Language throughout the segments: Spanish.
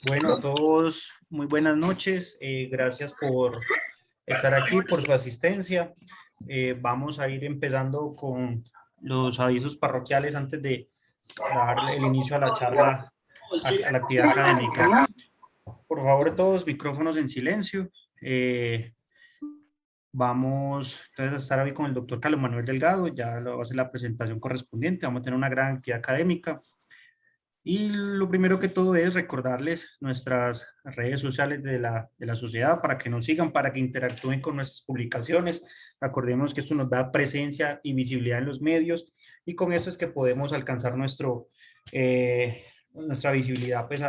Bueno, a todos, muy buenas noches. Gracias por estar aquí, por su asistencia. Vamos a ir empezando con los avisos parroquiales antes de dar el inicio a la charla, a la actividad académica. Por favor, todos micrófonos en silencio. Vamos entonces a estar hoy con el doctor Carlos Manuel Delgado, ya lo va a hacer la presentación correspondiente. Vamos a tener una gran actividad académica. Y lo primero que todo es recordarles nuestras redes sociales de la sociedad para que nos sigan, para que interactúen con nuestras publicaciones. Acordémonos que esto nos da presencia y visibilidad en los medios y con eso es que podemos alcanzar nuestra visibilidad pues,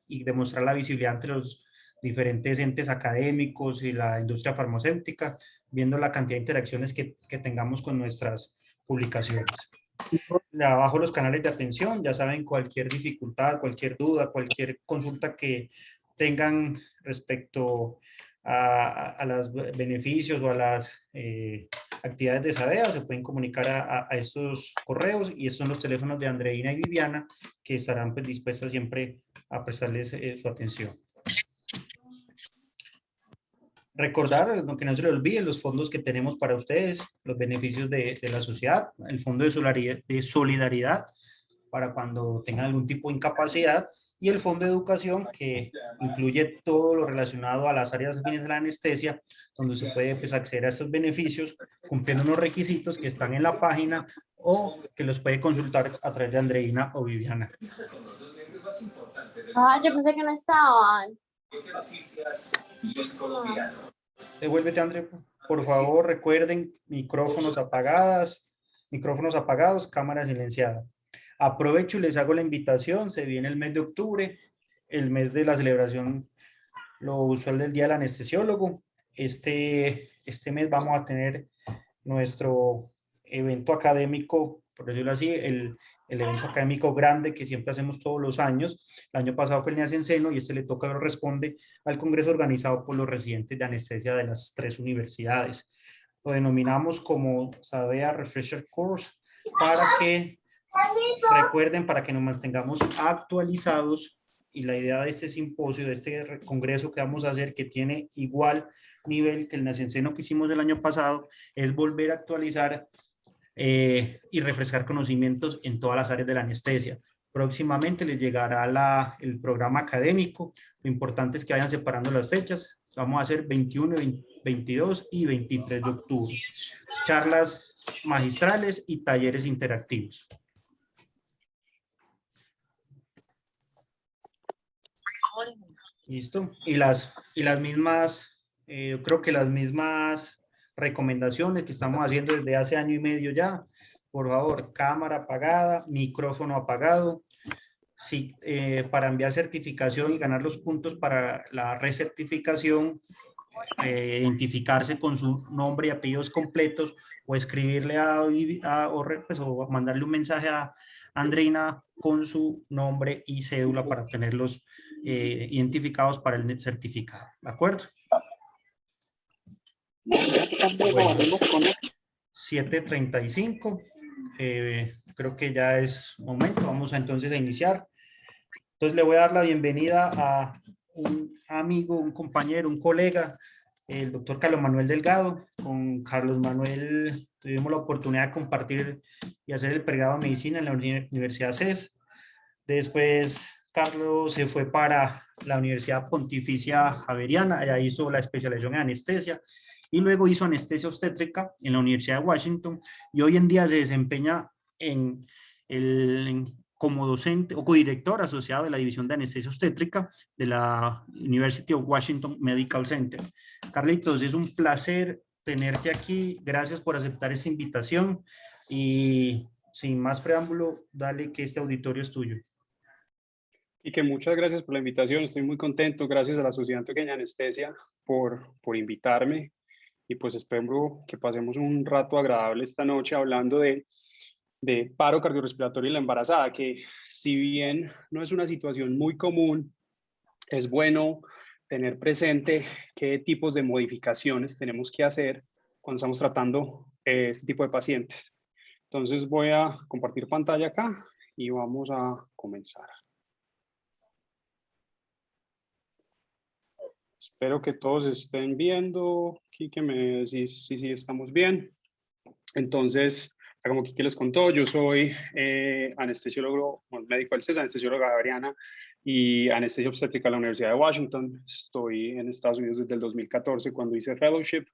y demostrar la visibilidad entre los diferentes entes académicos y la industria farmacéutica, viendo la cantidad de interacciones que tengamos con nuestras publicaciones. Abajo los canales de atención, ya saben, cualquier dificultad, cualquier duda, cualquier consulta que tengan respecto a los beneficios o a las actividades de SADEA, se pueden comunicar a estos correos y estos son los teléfonos de Andreina y Viviana que estarán pues, dispuestas siempre a prestarles su atención. Recordar, que no se les olvide, los fondos que tenemos para ustedes, los beneficios de la sociedad, el fondo de solidaridad para cuando tengan algún tipo de incapacidad y el fondo de educación que incluye todo lo relacionado a las áreas afines de la anestesia, donde se puede pues, acceder a estos beneficios cumpliendo unos requisitos que están en la página o que los puede consultar a través de Andreina o Viviana. Ah, yo pensé que no estaban. Devuélvete, André. Por favor, recuerden micrófonos apagados, cámara silenciada. Aprovecho y les hago la invitación. Se viene el mes de octubre, el mes de la celebración, lo usual del Día del Anestesiólogo. Este mes vamos a tener nuestro evento académico, por decirlo así, el evento académico grande que siempre hacemos todos los años. El año pasado fue el NIAS en Seno y este le toca corresponde al congreso organizado por los residentes de anestesia de las 3 universidades. Lo denominamos como SADEA Refresher Course para que recuerden, para que nos mantengamos actualizados y la idea de este simposio, de este congreso que vamos a hacer, que tiene igual nivel que el Nacenceno que hicimos el año pasado, es volver a actualizar y refrescar conocimientos en todas las áreas de la anestesia. Próximamente les llegará el programa académico. Lo importante es que vayan separando las fechas. Vamos a hacer 21, 22 y 23 de octubre. Charlas magistrales y talleres interactivos. Listo. Y las mismas, yo creo que las mismas recomendaciones que estamos haciendo desde hace año y medio ya. Por favor, cámara apagada, micrófono apagado. Sí, para enviar certificación y ganar los puntos para la recertificación, identificarse con su nombre y apellidos completos o escribirle o mandarle un mensaje a Andreina con su nombre y cédula para tenerlos identificados para el certificado. ¿De acuerdo? Bueno, 7:35. Creo que ya es momento. Vamos entonces a iniciar. Entonces le voy a dar la bienvenida a un amigo, un compañero, un colega, el doctor Carlos Manuel Delgado. Con Carlos Manuel tuvimos la oportunidad de compartir y hacer el pregrado de medicina en la Universidad CES. Después Carlos se fue para la Universidad Pontificia Javeriana, allá hizo la especialización en anestesia y luego hizo anestesia obstétrica en la Universidad de Washington y hoy en día se desempeña como docente o codirector asociado de la División de Anestesia Obstétrica de la University of Washington Medical Center. Carlitos, es un placer tenerte aquí. Gracias por aceptar esta invitación y sin más preámbulo, dale que este auditorio es tuyo. Y que muchas gracias por la invitación. Estoy muy contento. Gracias a la Sociedad Antioqueña de Anestesia por invitarme. Y pues espero que pasemos un rato agradable esta noche hablando de paro cardiorrespiratorio en la embarazada, que si bien no es una situación muy común, es bueno tener presente qué tipos de modificaciones tenemos que hacer cuando estamos tratando este tipo de pacientes. Entonces voy a compartir pantalla acá y vamos a comenzar. Espero que todos estén viendo. Quique, me decís si estamos bien. Entonces, como Quique les contó, yo soy anestesiólogo, médico del CES, anestesióloga bavariana y anestesia obstétrica de la Universidad de Washington. Estoy en Estados Unidos desde el 2014 cuando hice fellowship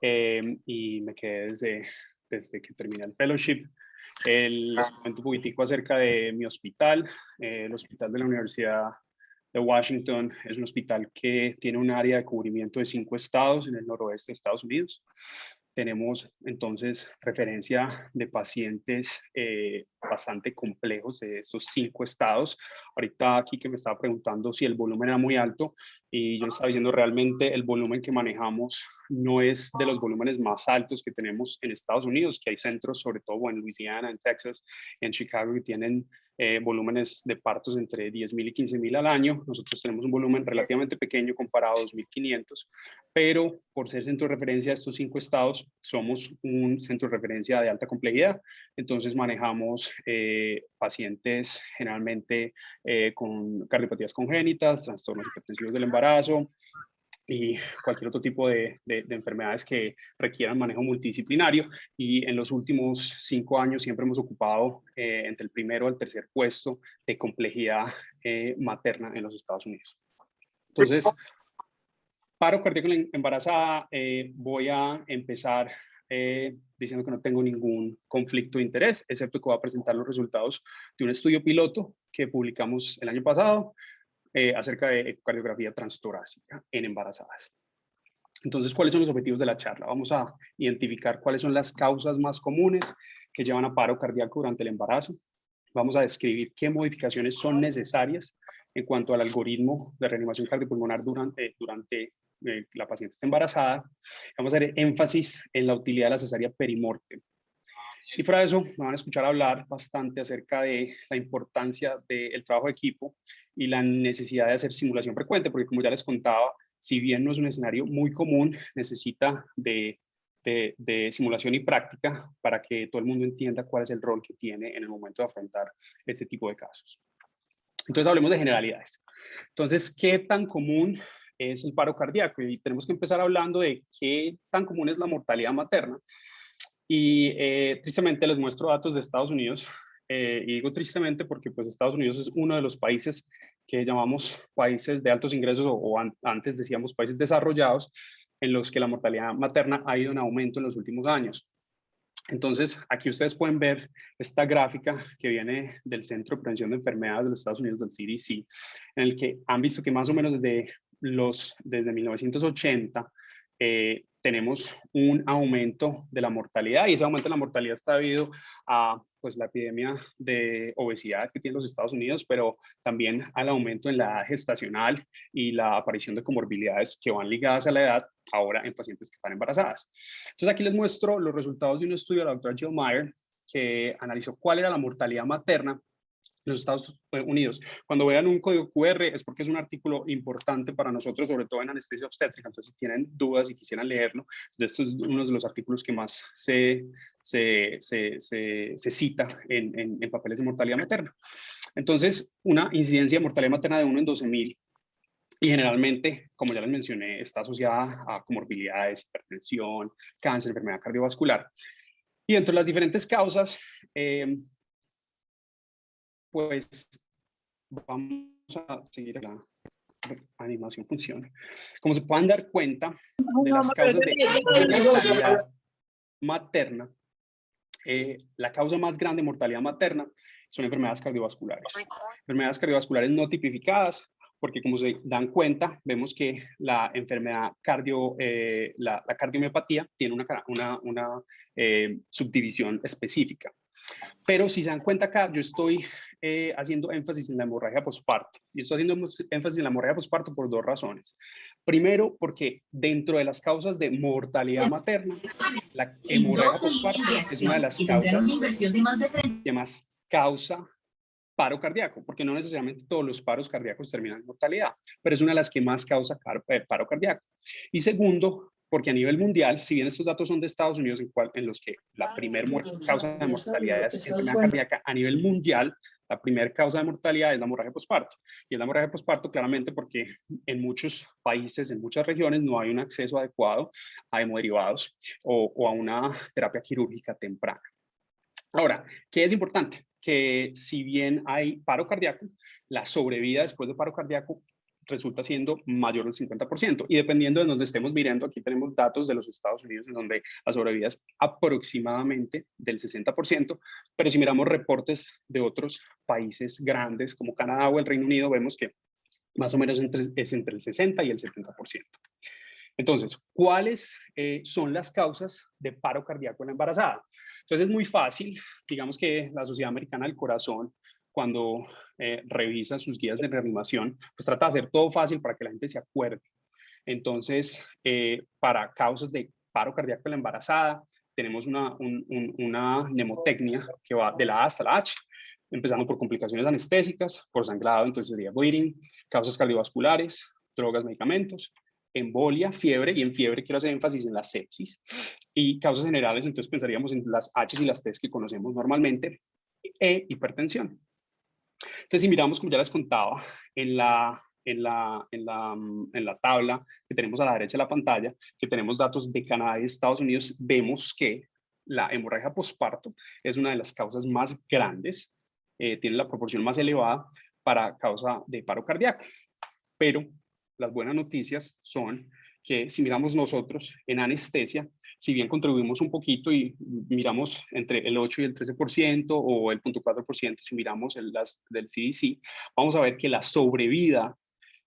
y me quedé desde que terminé el fellowship. Les comento un poquitico acerca de mi hospital. El hospital de la Universidad de Washington es un hospital que tiene un área de cubrimiento de 5 estados en el noroeste de Estados Unidos. Tenemos entonces referencia de pacientes bastante complejos de estos 5 estados. Ahorita aquí que me estaba preguntando si el volumen era muy alto y yo le estaba diciendo realmente el volumen que manejamos no es de los volúmenes más altos que tenemos en Estados Unidos, que hay centros, sobre todo en Louisiana, en Texas, en Chicago, que tienen volúmenes de partos entre 10,000 y 15,000 al año. Nosotros tenemos un volumen relativamente pequeño comparado a 2,500, pero por ser centro de referencia de estos 5 estados, somos un centro de referencia de alta complejidad. Entonces manejamos pacientes generalmente con cardiopatías congénitas, trastornos hipertensivos del embarazo, y cualquier otro tipo de enfermedades que requieran manejo multidisciplinario. Y en los últimos 5 años siempre hemos ocupado entre el primero al tercer puesto de complejidad materna en los Estados Unidos. Entonces, paro cardíaco en embarazada, voy a empezar diciendo que no tengo ningún conflicto de interés, excepto que voy a presentar los resultados de un estudio piloto que publicamos el año pasado, acerca de ecocardiografía transtorácica en embarazadas. Entonces, ¿cuáles son los objetivos de la charla? Vamos a identificar cuáles son las causas más comunes que llevan a paro cardíaco durante el embarazo. Vamos a describir qué modificaciones son necesarias en cuanto al algoritmo de reanimación cardiopulmonar durante la paciente está embarazada. Vamos a hacer énfasis en la utilidad de la cesárea perimortem. Y fuera de eso, me van a escuchar hablar bastante acerca de la importancia del trabajo de equipo y la necesidad de hacer simulación frecuente, porque como ya les contaba, si bien no es un escenario muy común, necesita de simulación y práctica para que todo el mundo entienda cuál es el rol que tiene en el momento de afrontar este tipo de casos. Entonces hablemos de generalidades. Entonces, ¿qué tan común es el paro cardíaco? Y tenemos que empezar hablando de qué tan común es la mortalidad materna. Y tristemente les muestro datos de Estados Unidos, y digo tristemente porque pues Estados Unidos es uno de los países que llamamos países de altos ingresos o antes decíamos países desarrollados, en los que la mortalidad materna ha ido en aumento en los últimos años. Entonces, aquí ustedes pueden ver esta gráfica que viene del Centro de Prevención de Enfermedades de los Estados Unidos, del CDC, en el que han visto que más o menos desde 1980 tenemos un aumento de la mortalidad, y ese aumento de la mortalidad está debido a pues, la epidemia de obesidad que tiene los Estados Unidos, pero también al aumento en la edad gestacional y la aparición de comorbilidades que van ligadas a la edad ahora en pacientes que están embarazadas. Entonces aquí les muestro los resultados de un estudio de la doctora Jill Meyer, que analizó cuál era la mortalidad materna en los Estados Unidos. Cuando vean un código QR es porque es un artículo importante para nosotros, sobre todo en anestesia obstétrica. Entonces, si tienen dudas y quisieran leerlo, esto es uno de los artículos que más se cita en papeles de mortalidad materna. Entonces, una incidencia de mortalidad materna de 1 en 12,000. Y generalmente, como ya les mencioné, está asociada a comorbilidades, hipertensión, cáncer, enfermedad cardiovascular. Y dentro de las diferentes causas, pues vamos a seguir la animación funciona. Como se pueden dar cuenta de las causas de mortalidad materna, la causa más grande de mortalidad materna son enfermedades cardiovasculares. Enfermedades cardiovasculares no tipificadas, porque como se dan cuenta, vemos que la enfermedad la cardiomiopatía tiene una subdivisión específica. Pero si se dan cuenta acá, yo estoy haciendo énfasis en la hemorragia posparto. Y estoy haciendo énfasis en la hemorragia posparto por 2 razones. Primero, porque dentro de las causas de mortalidad materna, la hemorragia posparto es una de las causas que más causa paro cardíaco, porque no necesariamente todos los paros cardíacos terminan en mortalidad, pero es una de las que más causa paro cardíaco. Y segundo, porque a nivel mundial, si bien estos datos son de Estados Unidos, en los que la primera causa de mortalidad es enfermedad cardíaca, a nivel mundial La primera causa de mortalidad es la hemorragia posparto. Y es la hemorragia posparto claramente porque en muchos países, en muchas regiones, no hay un acceso adecuado a hemoderivados o a una terapia quirúrgica temprana. Ahora, ¿qué es importante? Que si bien hay paro cardíaco, la sobrevida después de paro cardíaco resulta siendo mayor del 50%. Y dependiendo de donde estemos mirando, aquí tenemos datos de los Estados Unidos en donde la sobrevida es aproximadamente del 60%, pero si miramos reportes de otros países grandes como Canadá o el Reino Unido, vemos que más o menos es entre el 60 y el 70%. Entonces, ¿cuáles son las causas de paro cardíaco en la embarazada? Entonces es muy fácil, digamos que la Sociedad Americana del Corazón, cuando revisa sus guías de reanimación, pues trata de hacer todo fácil para que la gente se acuerde. Entonces, para causas de paro cardíaco en la embarazada, tenemos una mnemotecnia que va de la A hasta la H, empezando por complicaciones anestésicas, por sangrado, entonces sería bleeding, causas cardiovasculares, drogas, medicamentos, embolia, fiebre, y en fiebre quiero hacer énfasis en la sepsis, y causas generales, entonces pensaríamos en las H y las T que conocemos normalmente, e hipertensión. Entonces, si miramos, como ya les contaba, en la tabla que tenemos a la derecha de la pantalla, que tenemos datos de Canadá y Estados Unidos, vemos que la hemorragia posparto es una de las causas más grandes, tiene la proporción más elevada para causa de paro cardíaco. Pero las buenas noticias son que si miramos nosotros en anestesia, si bien contribuimos un poquito y miramos entre el 8 y el 13% o el 0.4%, si miramos las del CDC, vamos a ver que la sobrevida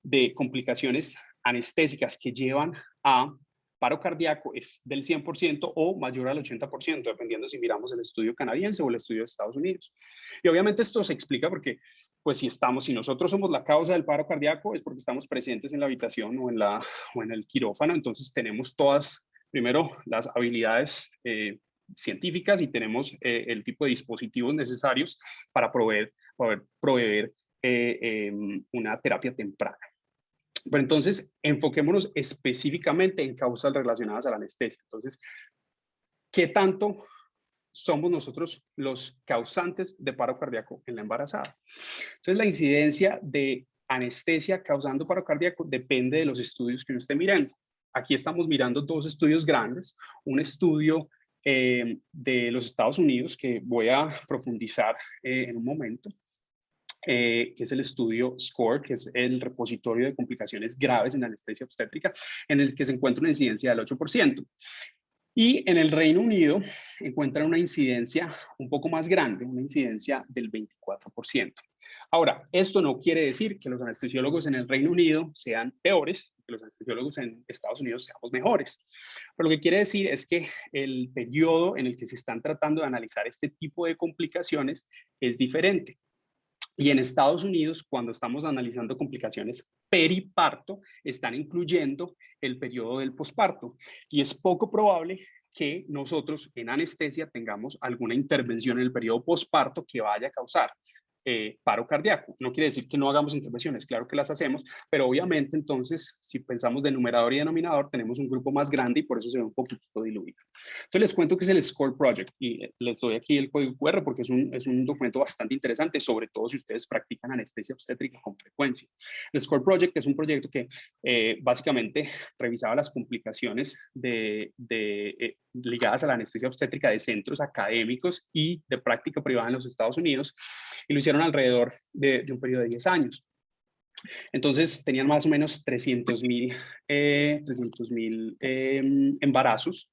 de complicaciones anestésicas que llevan a paro cardíaco es del 100% o mayor al 80%, dependiendo si miramos el estudio canadiense o el estudio de Estados Unidos. Y obviamente esto se explica porque pues si nosotros somos la causa del paro cardíaco, es porque estamos presentes en la habitación o en el quirófano, entonces tenemos todas, primero, las habilidades científicas y tenemos el tipo de dispositivos necesarios para poder proveer una terapia temprana. Pero entonces, enfoquémonos específicamente en causas relacionadas a la anestesia. Entonces, ¿qué tanto somos nosotros los causantes de paro cardíaco en la embarazada? Entonces, la incidencia de anestesia causando paro cardíaco depende de los estudios que uno esté mirando. Aquí estamos mirando dos estudios grandes, un estudio de los Estados Unidos que voy a profundizar en un momento, que es el estudio SCORE, que es el repositorio de complicaciones graves en anestesia obstétrica, en el que se encuentra una incidencia del 8%. Y en el Reino Unido encuentran una incidencia un poco más grande, una incidencia del 24%. Ahora, esto no quiere decir que los anestesiólogos en el Reino Unido sean peores, que los anestesiólogos en Estados Unidos seamos mejores. Pero lo que quiere decir es que el periodo en el que se están tratando de analizar este tipo de complicaciones es diferente. Y en Estados Unidos, cuando estamos analizando complicaciones periparto, están incluyendo el periodo del posparto. Y es poco probable que nosotros en anestesia tengamos alguna intervención en el periodo posparto que vaya a causar paro cardíaco. No quiere decir que no hagamos intervenciones, claro que las hacemos, pero obviamente entonces, si pensamos de numerador y denominador, tenemos un grupo más grande y por eso se ve un poquito diluido. Entonces les cuento que es el SCORE Project y les doy aquí el código QR porque es un documento bastante interesante, sobre todo si ustedes practican anestesia obstétrica con frecuencia. El SCORE Project es un proyecto que básicamente revisaba las complicaciones ligadas a la anestesia obstétrica de centros académicos y de práctica privada en los Estados Unidos, y lo hicieron alrededor de un periodo de 10 años. Entonces tenían más o menos 300,000 embarazos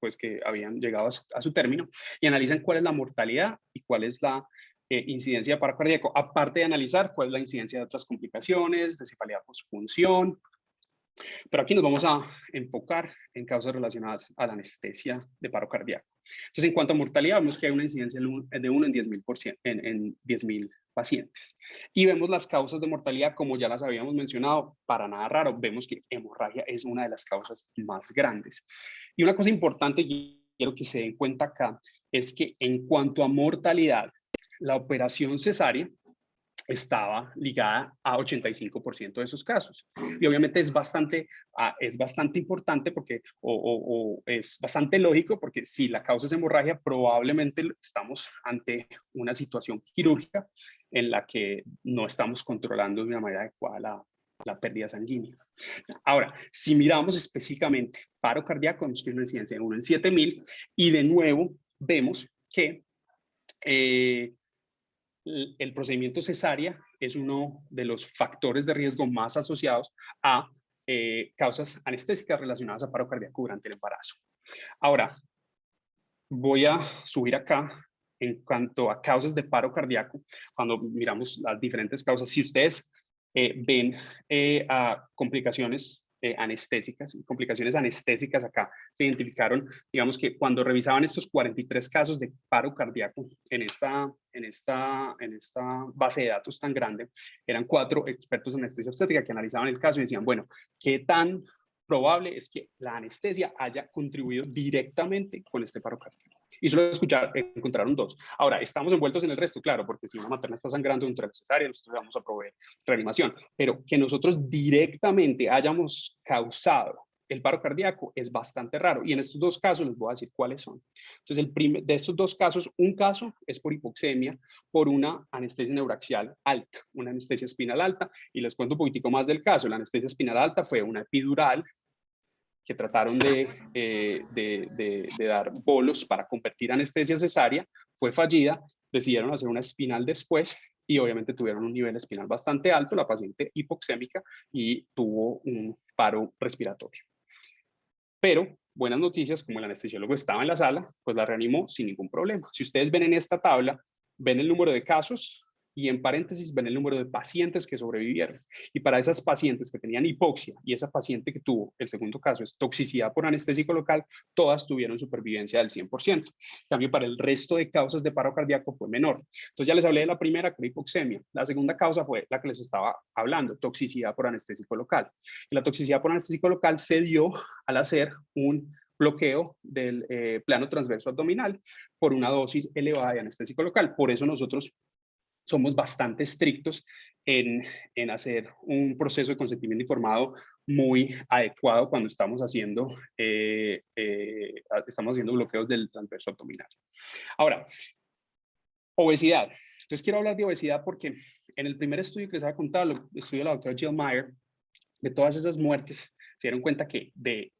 pues que habían llegado a su término, y analizan cuál es la mortalidad y cuál es la incidencia de paro cardíaco, aparte de analizar cuál es la incidencia de otras complicaciones, de cefalea posfunción. Pero aquí nos vamos a enfocar en causas relacionadas a la anestesia de paro cardíaco. Entonces, en cuanto a mortalidad, vemos que hay una incidencia de 1 en 10,000 pacientes. Y vemos las causas de mortalidad, como ya las habíamos mencionado, para nada raro, vemos que hemorragia es una de las causas más grandes. Y una cosa importante que quiero que se den cuenta acá es que en cuanto a mortalidad, la operación cesárea estaba ligada a 85% de esos casos. Y obviamente es bastante importante porque, o es bastante lógico, porque si la causa es hemorragia, probablemente estamos ante una situación quirúrgica en la que no estamos controlando de una manera adecuada la pérdida sanguínea. Ahora, si miramos específicamente paro cardíaco, vemos que es una incidencia de 1 en 7.000, y de nuevo vemos que el procedimiento cesárea es uno de los factores de riesgo más asociados a causas anestésicas relacionadas a paro cardíaco durante el embarazo. Ahora, voy a subir acá en cuanto a causas de paro cardíaco. Cuando miramos las diferentes causas, si ustedes ven a complicaciones anestésicas acá, se identificaron, digamos que cuando revisaban estos 43 casos de paro cardíaco en esta base de datos tan grande, eran 4 expertos en anestesia obstétrica que analizaban el caso y decían, bueno, ¿qué tan probable es que la anestesia haya contribuido directamente con este paro cardíaco? Y solo encontraron 2. Ahora, estamos envueltos en el resto, claro, porque si una materna está sangrando dentro de la cesárea, nosotros vamos a proveer reanimación, pero que nosotros directamente hayamos causado el paro cardíaco es bastante raro, y en estos 2 casos les voy a decir cuáles son. Entonces, de estos 2 casos, un caso es por hipoxemia, por una anestesia neuraxial alta, una anestesia espinal alta, y les cuento un poquitico más del caso. La anestesia espinal alta fue una epidural que trataron de dar bolos para convertir anestesia cesárea, fue fallida, decidieron hacer una espinal después y obviamente tuvieron un nivel espinal bastante alto, la paciente hipoxémica, y tuvo un paro respiratorio. Pero buenas noticias, como el anestesiólogo estaba en la sala, pues la reanimó sin ningún problema. Si ustedes ven en esta tabla, ven el número de casos y en paréntesis ven el número de pacientes que sobrevivieron. Y para esas pacientes que tenían hipoxia y esa paciente que tuvo, el segundo caso es toxicidad por anestésico local, todas tuvieron supervivencia del 100%. En cambio, para el resto de causas de paro cardíaco fue menor. Entonces ya les hablé de la primera, que era hipoxemia. La segunda causa fue la que les estaba hablando, toxicidad por anestésico local. Y la toxicidad por anestésico local se dio al hacer un bloqueo del plano transverso abdominal por una dosis elevada de anestésico local. Por eso nosotros somos bastante estrictos en hacer un proceso de consentimiento informado muy adecuado cuando estamos haciendo bloqueos del transverso abdominal. Ahora, obesidad. Entonces quiero hablar de obesidad porque en el primer estudio que les había contado, el estudio de la doctora Jill Meyer, de todas esas muertes, se dieron cuenta que de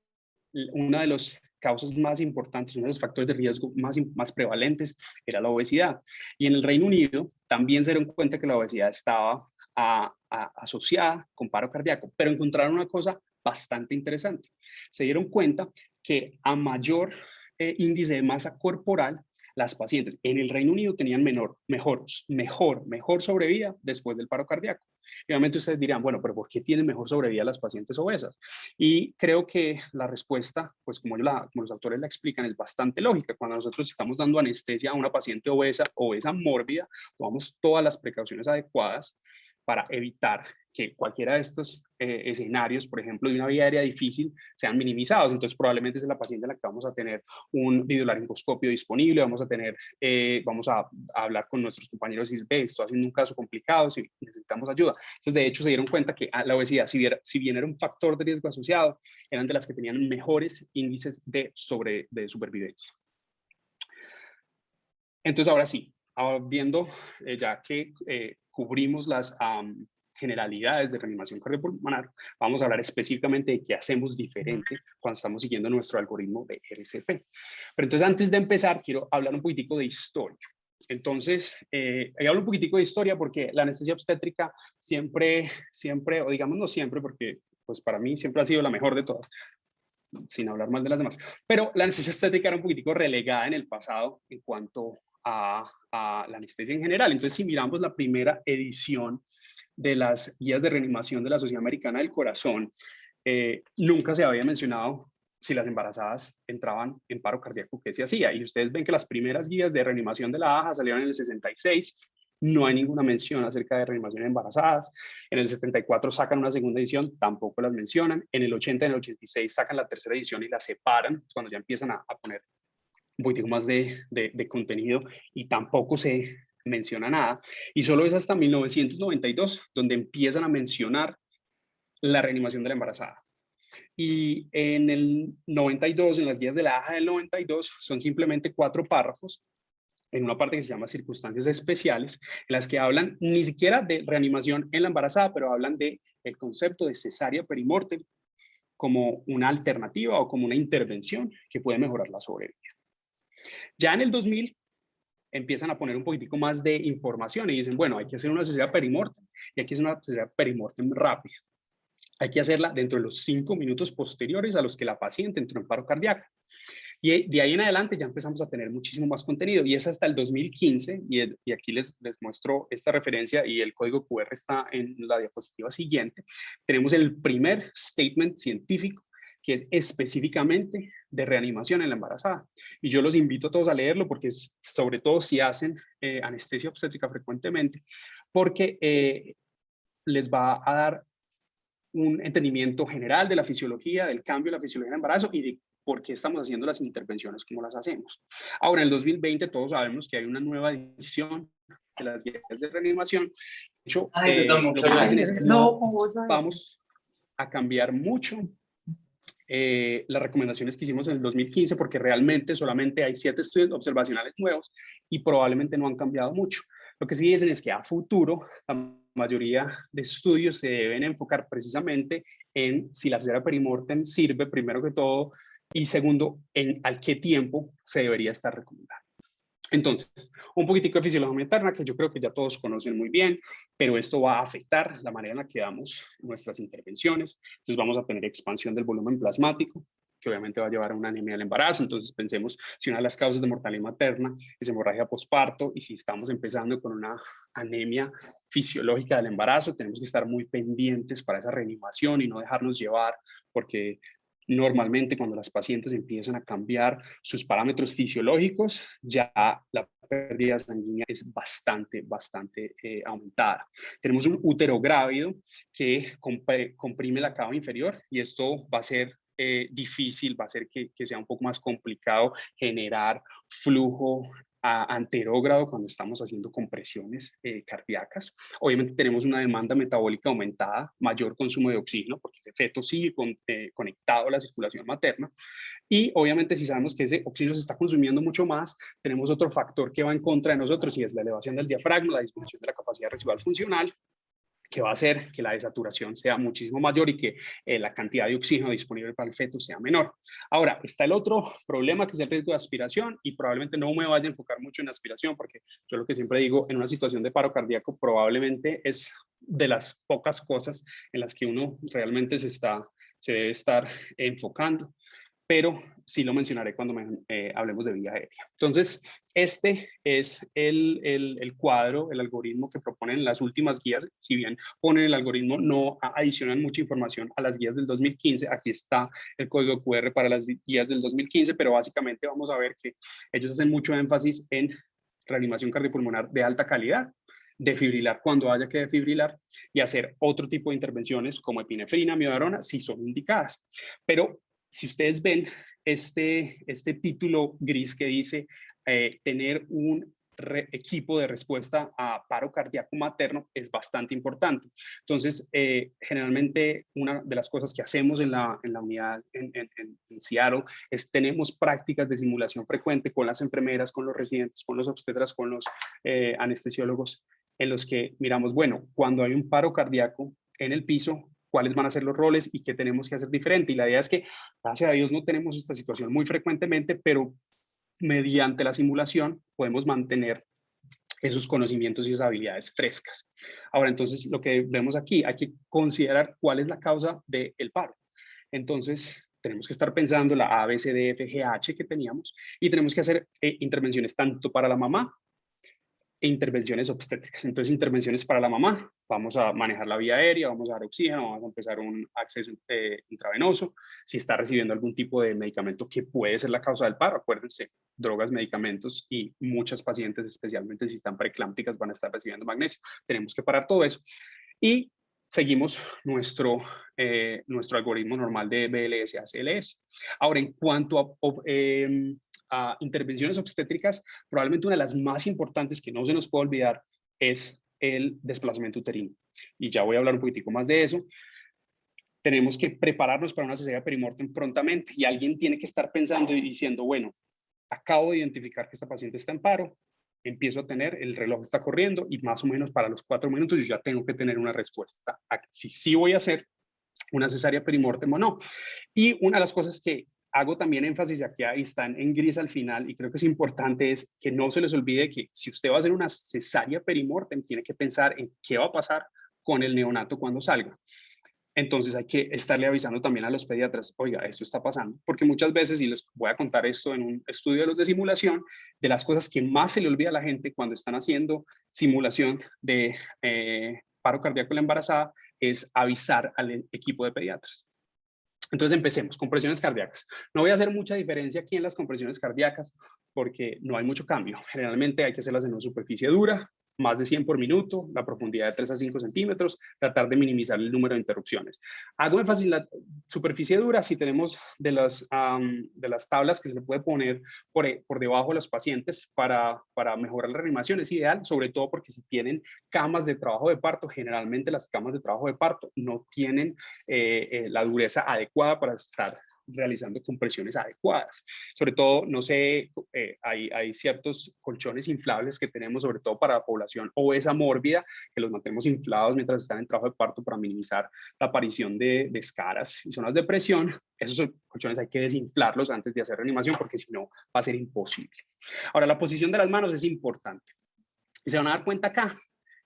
una de las causas más importantes, uno de los factores de riesgo más prevalentes era la obesidad. Y en el Reino Unido también se dieron cuenta que la obesidad estaba asociada con paro cardíaco, pero encontraron una cosa bastante interesante. Se dieron cuenta que a mayor índice de masa corporal, las pacientes en el Reino Unido tenían mejor sobrevida después del paro cardíaco. Y obviamente ustedes dirán, bueno, pero ¿por qué tienen mejor sobrevida las pacientes obesas? Y creo que la respuesta, pues como los autores la explican, es bastante lógica. Cuando nosotros estamos dando anestesia a una paciente obesa mórbida, tomamos todas las precauciones adecuadas para evitar que cualquiera de estos escenarios, por ejemplo, de una vía aérea difícil, sean minimizados. Entonces, probablemente es la paciente en la que vamos a tener un videolaringoscopio disponible, vamos a hablar con nuestros compañeros y decir, ve, estoy haciendo un caso complicado, si necesitamos ayuda. Entonces, de hecho, se dieron cuenta que la obesidad, si bien era un factor de riesgo asociado, eran de las que tenían mejores índices de supervivencia. Entonces, ahora sí, viendo ya que cubrimos las generalidades de reanimación cardiopulmonar, vamos a hablar específicamente de qué hacemos diferente cuando estamos siguiendo nuestro algoritmo de RCP. Pero entonces, antes de empezar, quiero hablar un poquitico de historia. Entonces, hablo un poquitico de historia porque la anestesia obstétrica siempre, o digamos no siempre, porque pues para mí siempre ha sido la mejor de todas, sin hablar mal de las demás, pero la anestesia obstétrica era un poquitico relegada en el pasado en cuanto a la anestesia en general. Entonces, si miramos la primera edición de las guías de reanimación de la Sociedad Americana del Corazón, nunca se había mencionado si las embarazadas entraban en paro cardíaco, qué se hacía. Y ustedes ven que las primeras guías de reanimación de la AJA salieron en el 66, no hay ninguna mención acerca de reanimación en embarazadas. En el 74 sacan una segunda edición, tampoco las mencionan. En el 80 y en el 86 sacan la tercera edición y la separan, cuando ya empiezan a poner un poquito más de contenido, y tampoco se menciona nada, y solo es hasta 1992 donde empiezan a mencionar la reanimación de la embarazada. Y en el 92, en las guías de la AJA del 92, son simplemente 4 párrafos en una parte que se llama circunstancias especiales, en las que hablan ni siquiera de reanimación en la embarazada, pero hablan de el concepto de cesárea perimortem como una alternativa o como una intervención que puede mejorar la sobrevida. Ya en el 2000 empiezan a poner un poquitico más de información y dicen, bueno, hay que hacer una cesárea perimortem y hay que hacer una cesárea perimortem rápida. Hay que hacerla dentro de los 5 minutos posteriores a los que la paciente entró en paro cardíaco. Y de ahí en adelante ya empezamos a tener muchísimo más contenido y es hasta el 2015 y aquí les muestro esta referencia y el código QR está en la diapositiva siguiente. Tenemos el primer statement científico que es específicamente de reanimación en la embarazada. Y yo los invito a todos a leerlo porque es, sobre todo si hacen anestesia obstétrica frecuentemente, porque les va a dar un entendimiento general de la fisiología, del cambio de la fisiología del embarazo y de por qué estamos haciendo las intervenciones como las hacemos. Ahora, en el 2020 todos sabemos que hay una nueva edición de las guías de reanimación. De hecho, lo que dicen es que no vamos a cambiar mucho las recomendaciones que hicimos en el 2015 porque realmente solamente hay 7 estudios observacionales nuevos y probablemente no han cambiado mucho. Lo que sí dicen es que a futuro la mayoría de estudios se deben enfocar precisamente en si la cesárea perimortem sirve primero que todo y segundo, en al qué tiempo se debería estar recomendando. Entonces, un poquitico de fisiología materna que yo creo que ya todos conocen muy bien, pero esto va a afectar la manera en la que damos nuestras intervenciones. Entonces vamos a tener expansión del volumen plasmático, que obviamente va a llevar a una anemia del embarazo. Entonces pensemos si una de las causas de mortalidad materna es hemorragia posparto y si estamos empezando con una anemia fisiológica del embarazo, tenemos que estar muy pendientes para esa reanimación y no dejarnos llevar porque normalmente cuando las pacientes empiezan a cambiar sus parámetros fisiológicos, ya la pérdida sanguínea es bastante aumentada. Tenemos un útero grávido que comprime la cava inferior y esto va a ser difícil, va a hacer que sea un poco más complicado generar flujo anterógrado cuando estamos haciendo compresiones cardíacas. Obviamente tenemos una demanda metabólica aumentada, mayor consumo de oxígeno, porque ese feto sigue conectado a la circulación materna. Y obviamente si sabemos que ese oxígeno se está consumiendo mucho más, tenemos otro factor que va en contra de nosotros y es la elevación del diafragma, la disminución de la capacidad residual funcional, que va a hacer que la desaturación sea muchísimo mayor y que la cantidad de oxígeno disponible para el feto sea menor. Ahora, está el otro problema que es el riesgo de aspiración y probablemente no me vaya a enfocar mucho en aspiración porque yo lo que siempre digo, en una situación de paro cardíaco probablemente es de las pocas cosas en las que uno realmente se debe estar enfocando, pero sí lo mencionaré cuando hablemos de vía aérea. Entonces, este es el cuadro, el algoritmo que proponen las últimas guías. Si bien ponen el algoritmo, no adicionan mucha información a las guías del 2015. Aquí está el código QR para las guías del 2015, pero básicamente vamos a ver que ellos hacen mucho énfasis en reanimación cardiopulmonar de alta calidad, defibrilar cuando haya que defibrilar y hacer otro tipo de intervenciones como epinefrina, miodarona, si son indicadas. Pero si ustedes ven este título gris que dice tener un equipo de respuesta a paro cardíaco materno es bastante importante. Entonces, generalmente una de las cosas que hacemos en la unidad en Seattle es tenemos prácticas de simulación frecuente con las enfermeras, con los residentes, con los obstetras, con los anestesiólogos, en los que miramos, bueno, cuando hay un paro cardíaco en el piso, cuáles van a ser los roles y qué tenemos que hacer diferente. Y la idea es que, gracias a Dios, no tenemos esta situación muy frecuentemente, pero mediante la simulación podemos mantener esos conocimientos y esas habilidades frescas. Ahora, entonces, lo que vemos aquí, hay que considerar cuál es la causa del paro. Entonces, tenemos que estar pensando la A, B, C, D, F, G, H que teníamos y tenemos que hacer intervenciones tanto para la mamá e intervenciones obstétricas. Entonces, intervenciones para la mamá, vamos a manejar la vía aérea, vamos a dar oxígeno, vamos a empezar un acceso intravenoso. Si está recibiendo algún tipo de medicamento que puede ser la causa del paro, acuérdense, drogas, medicamentos y muchas pacientes, especialmente si están preeclámpticas, van a estar recibiendo magnesio. Tenemos que parar todo eso. Y seguimos nuestro algoritmo normal de BLS a CLS. Ahora, en cuanto a intervenciones obstétricas, probablemente una de las más importantes que no se nos puede olvidar es el desplazamiento uterino. Y ya voy a hablar un poquitico más de eso. Tenemos que prepararnos para una cesárea perimortem prontamente y alguien tiene que estar pensando y diciendo, bueno, acabo de identificar que esta paciente está en paro, empiezo a tener, el reloj está corriendo y más o menos para los 4 minutos yo ya tengo que tener una respuesta a si sí voy a hacer una cesárea perimortem o no. Y una de las cosas que hago también énfasis aquí, ahí están en gris al final, y creo que es importante, es que no se les olvide que si usted va a hacer una cesárea perimortem, tiene que pensar en qué va a pasar con el neonato cuando salga. Entonces hay que estarle avisando también a los pediatras, oiga, esto está pasando, porque muchas veces, y les voy a contar esto en un estudio de los de simulación, de las cosas que más se le olvida a la gente cuando están haciendo simulación de paro cardíaco en la embarazada, es avisar al equipo de pediatras. Entonces empecemos, compresiones cardíacas. No voy a hacer mucha diferencia aquí en las compresiones cardíacas porque no hay mucho cambio. Generalmente hay que hacerlas en una superficie dura, más de 100 por minuto, la profundidad de 3 a 5 centímetros, tratar de minimizar el número de interrupciones. Hago énfasis en la superficie dura si tenemos de las tablas que se le puede poner por debajo de los pacientes para mejorar la reanimación. Es ideal, sobre todo porque si tienen camas de trabajo de parto, generalmente las camas de trabajo de parto no tienen la dureza adecuada para estar realizando compresiones adecuadas. Sobre todo, no sé, hay ciertos colchones inflables que tenemos, sobre todo para la población obesa mórbida, que los mantenemos inflados mientras están en trabajo de parto para minimizar la aparición de escaras y zonas de presión. Esos colchones hay que desinflarlos antes de hacer reanimación porque si no va a ser imposible. Ahora, la posición de las manos es importante. Y se van a dar cuenta acá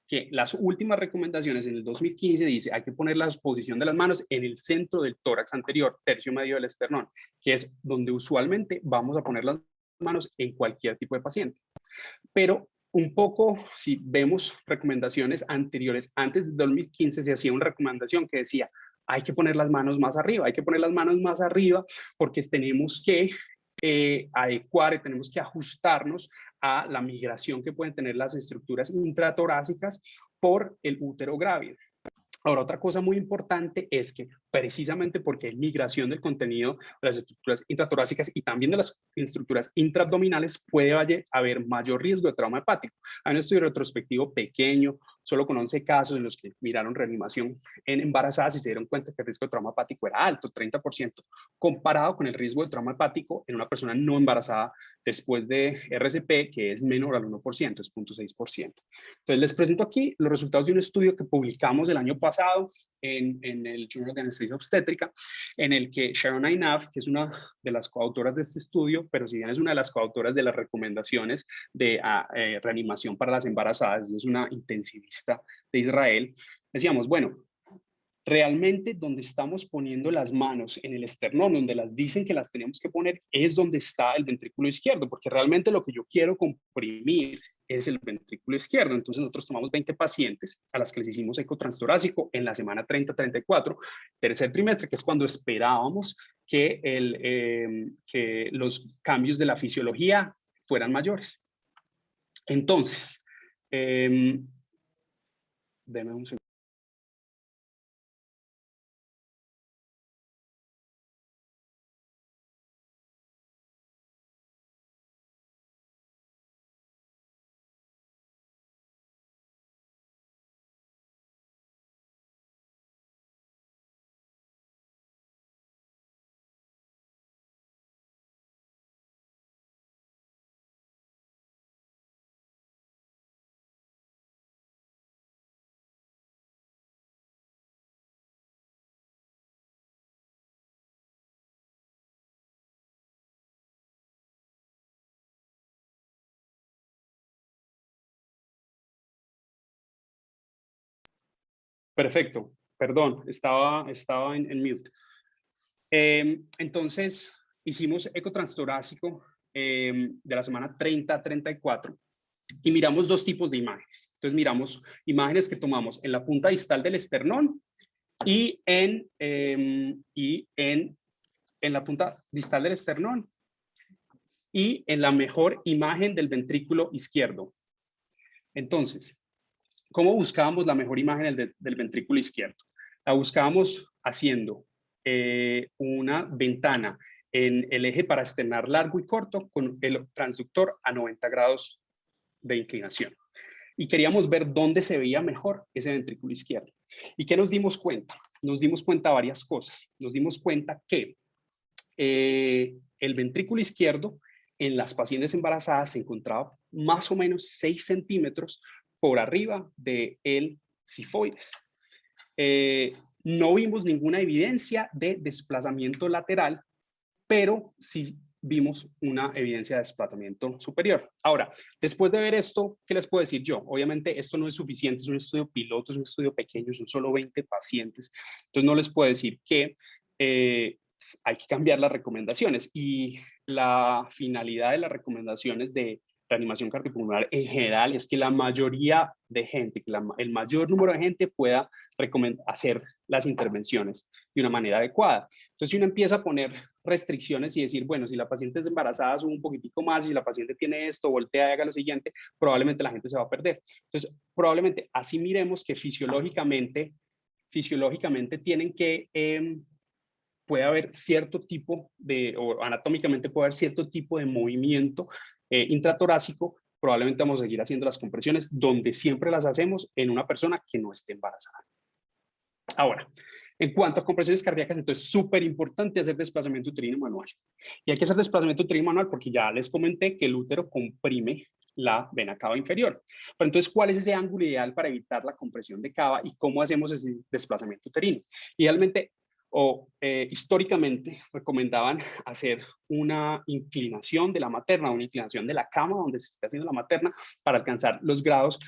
que las últimas recomendaciones en el 2015 dice hay que poner la posición de las manos en el centro del tórax anterior, tercio medio del esternón, que es donde usualmente vamos a poner las manos en cualquier tipo de paciente. Pero un poco, si vemos recomendaciones anteriores, antes del 2015 se hacía una recomendación que decía hay que poner las manos más arriba, hay que poner las manos más arriba porque tenemos que adecuar y tenemos que ajustarnos a la migración que pueden tener las estructuras intratorácicas por el útero grávido. Ahora, otra cosa muy importante es que precisamente porque hay migración del contenido de las estructuras intratorácicas y también de las estructuras intraabdominales, puede haber mayor riesgo de trauma hepático. Hay un estudio retrospectivo pequeño, solo con 11 casos en los que miraron reanimación en embarazadas y se dieron cuenta que el riesgo de trauma hepático era alto, 30%, comparado con el riesgo de trauma hepático en una persona no embarazada después de RCP, que es menor al 1%, es 0.6%. Entonces, les presento aquí los resultados de un estudio que publicamos el año pasado en el Journal de Anestesia Obstétrica, en el que Sharon Ainaf, que es una de las coautoras de este estudio, pero si bien es una de las coautoras de las recomendaciones de reanimación para las embarazadas, es una intensivista de Israel, decíamos, bueno, realmente donde estamos poniendo las manos en el esternón, donde las dicen que las tenemos que poner, es donde está el ventrículo izquierdo, porque realmente lo que yo quiero comprimir es el ventrículo izquierdo. Entonces nosotros tomamos 20 pacientes a las que les hicimos eco transtorácico en la semana 30-34, tercer trimestre, que es cuando esperábamos que, que los cambios de la fisiología fueran mayores. Entonces, denme un segundo. Perfecto, perdón, estaba en mute. Entonces, hicimos eco transtorácico de la semana 30-34 y miramos dos tipos de imágenes. Entonces, miramos imágenes que tomamos en la punta distal del esternón y en la punta distal del esternón y en la mejor imagen del ventrículo izquierdo. Entonces, ¿cómo buscábamos la mejor imagen del ventrículo izquierdo? La buscábamos haciendo una ventana en el eje paraesternal largo y corto con el transductor a 90 grados de inclinación. Y queríamos ver dónde se veía mejor ese ventrículo izquierdo. ¿Y qué nos dimos cuenta? Nos dimos cuenta de varias cosas. Nos dimos cuenta que el ventrículo izquierdo en las pacientes embarazadas se encontraba más o menos 6 centímetros por arriba del cifoides. No vimos ninguna evidencia de desplazamiento lateral, pero sí vimos una evidencia de desplazamiento superior. Ahora, después de ver esto, ¿qué les puedo decir yo? Obviamente esto no es suficiente, es un estudio piloto, es un estudio pequeño, son solo 20 pacientes, entonces no les puedo decir que hay que cambiar las recomendaciones, y la finalidad de las recomendaciones de reanimación cardiopulmonar en general es que la mayoría de gente, que el mayor número de gente pueda hacer las intervenciones de una manera adecuada. Entonces, si uno empieza a poner restricciones y decir, bueno, si la paciente es embarazada, sube un poquitico más, si la paciente tiene esto, voltea y haga lo siguiente, probablemente la gente se va a perder. Entonces, probablemente así miremos que fisiológicamente tienen que, puede haber cierto tipo de, o anatómicamente puede haber cierto tipo de movimiento intratorácico. Probablemente vamos a seguir haciendo las compresiones donde siempre las hacemos en una persona que no esté embarazada. Ahora, en cuanto a compresiones cardíacas, entonces súper importante hacer desplazamiento uterino manual. Y hay que hacer desplazamiento uterino manual porque ya les comenté que el útero comprime la vena cava inferior. Pero entonces, ¿cuál es ese ángulo ideal para evitar la compresión de cava y cómo hacemos ese desplazamiento uterino? Idealmente, históricamente recomendaban hacer una inclinación de la materna, una inclinación de la cama donde se está haciendo la materna para alcanzar los grados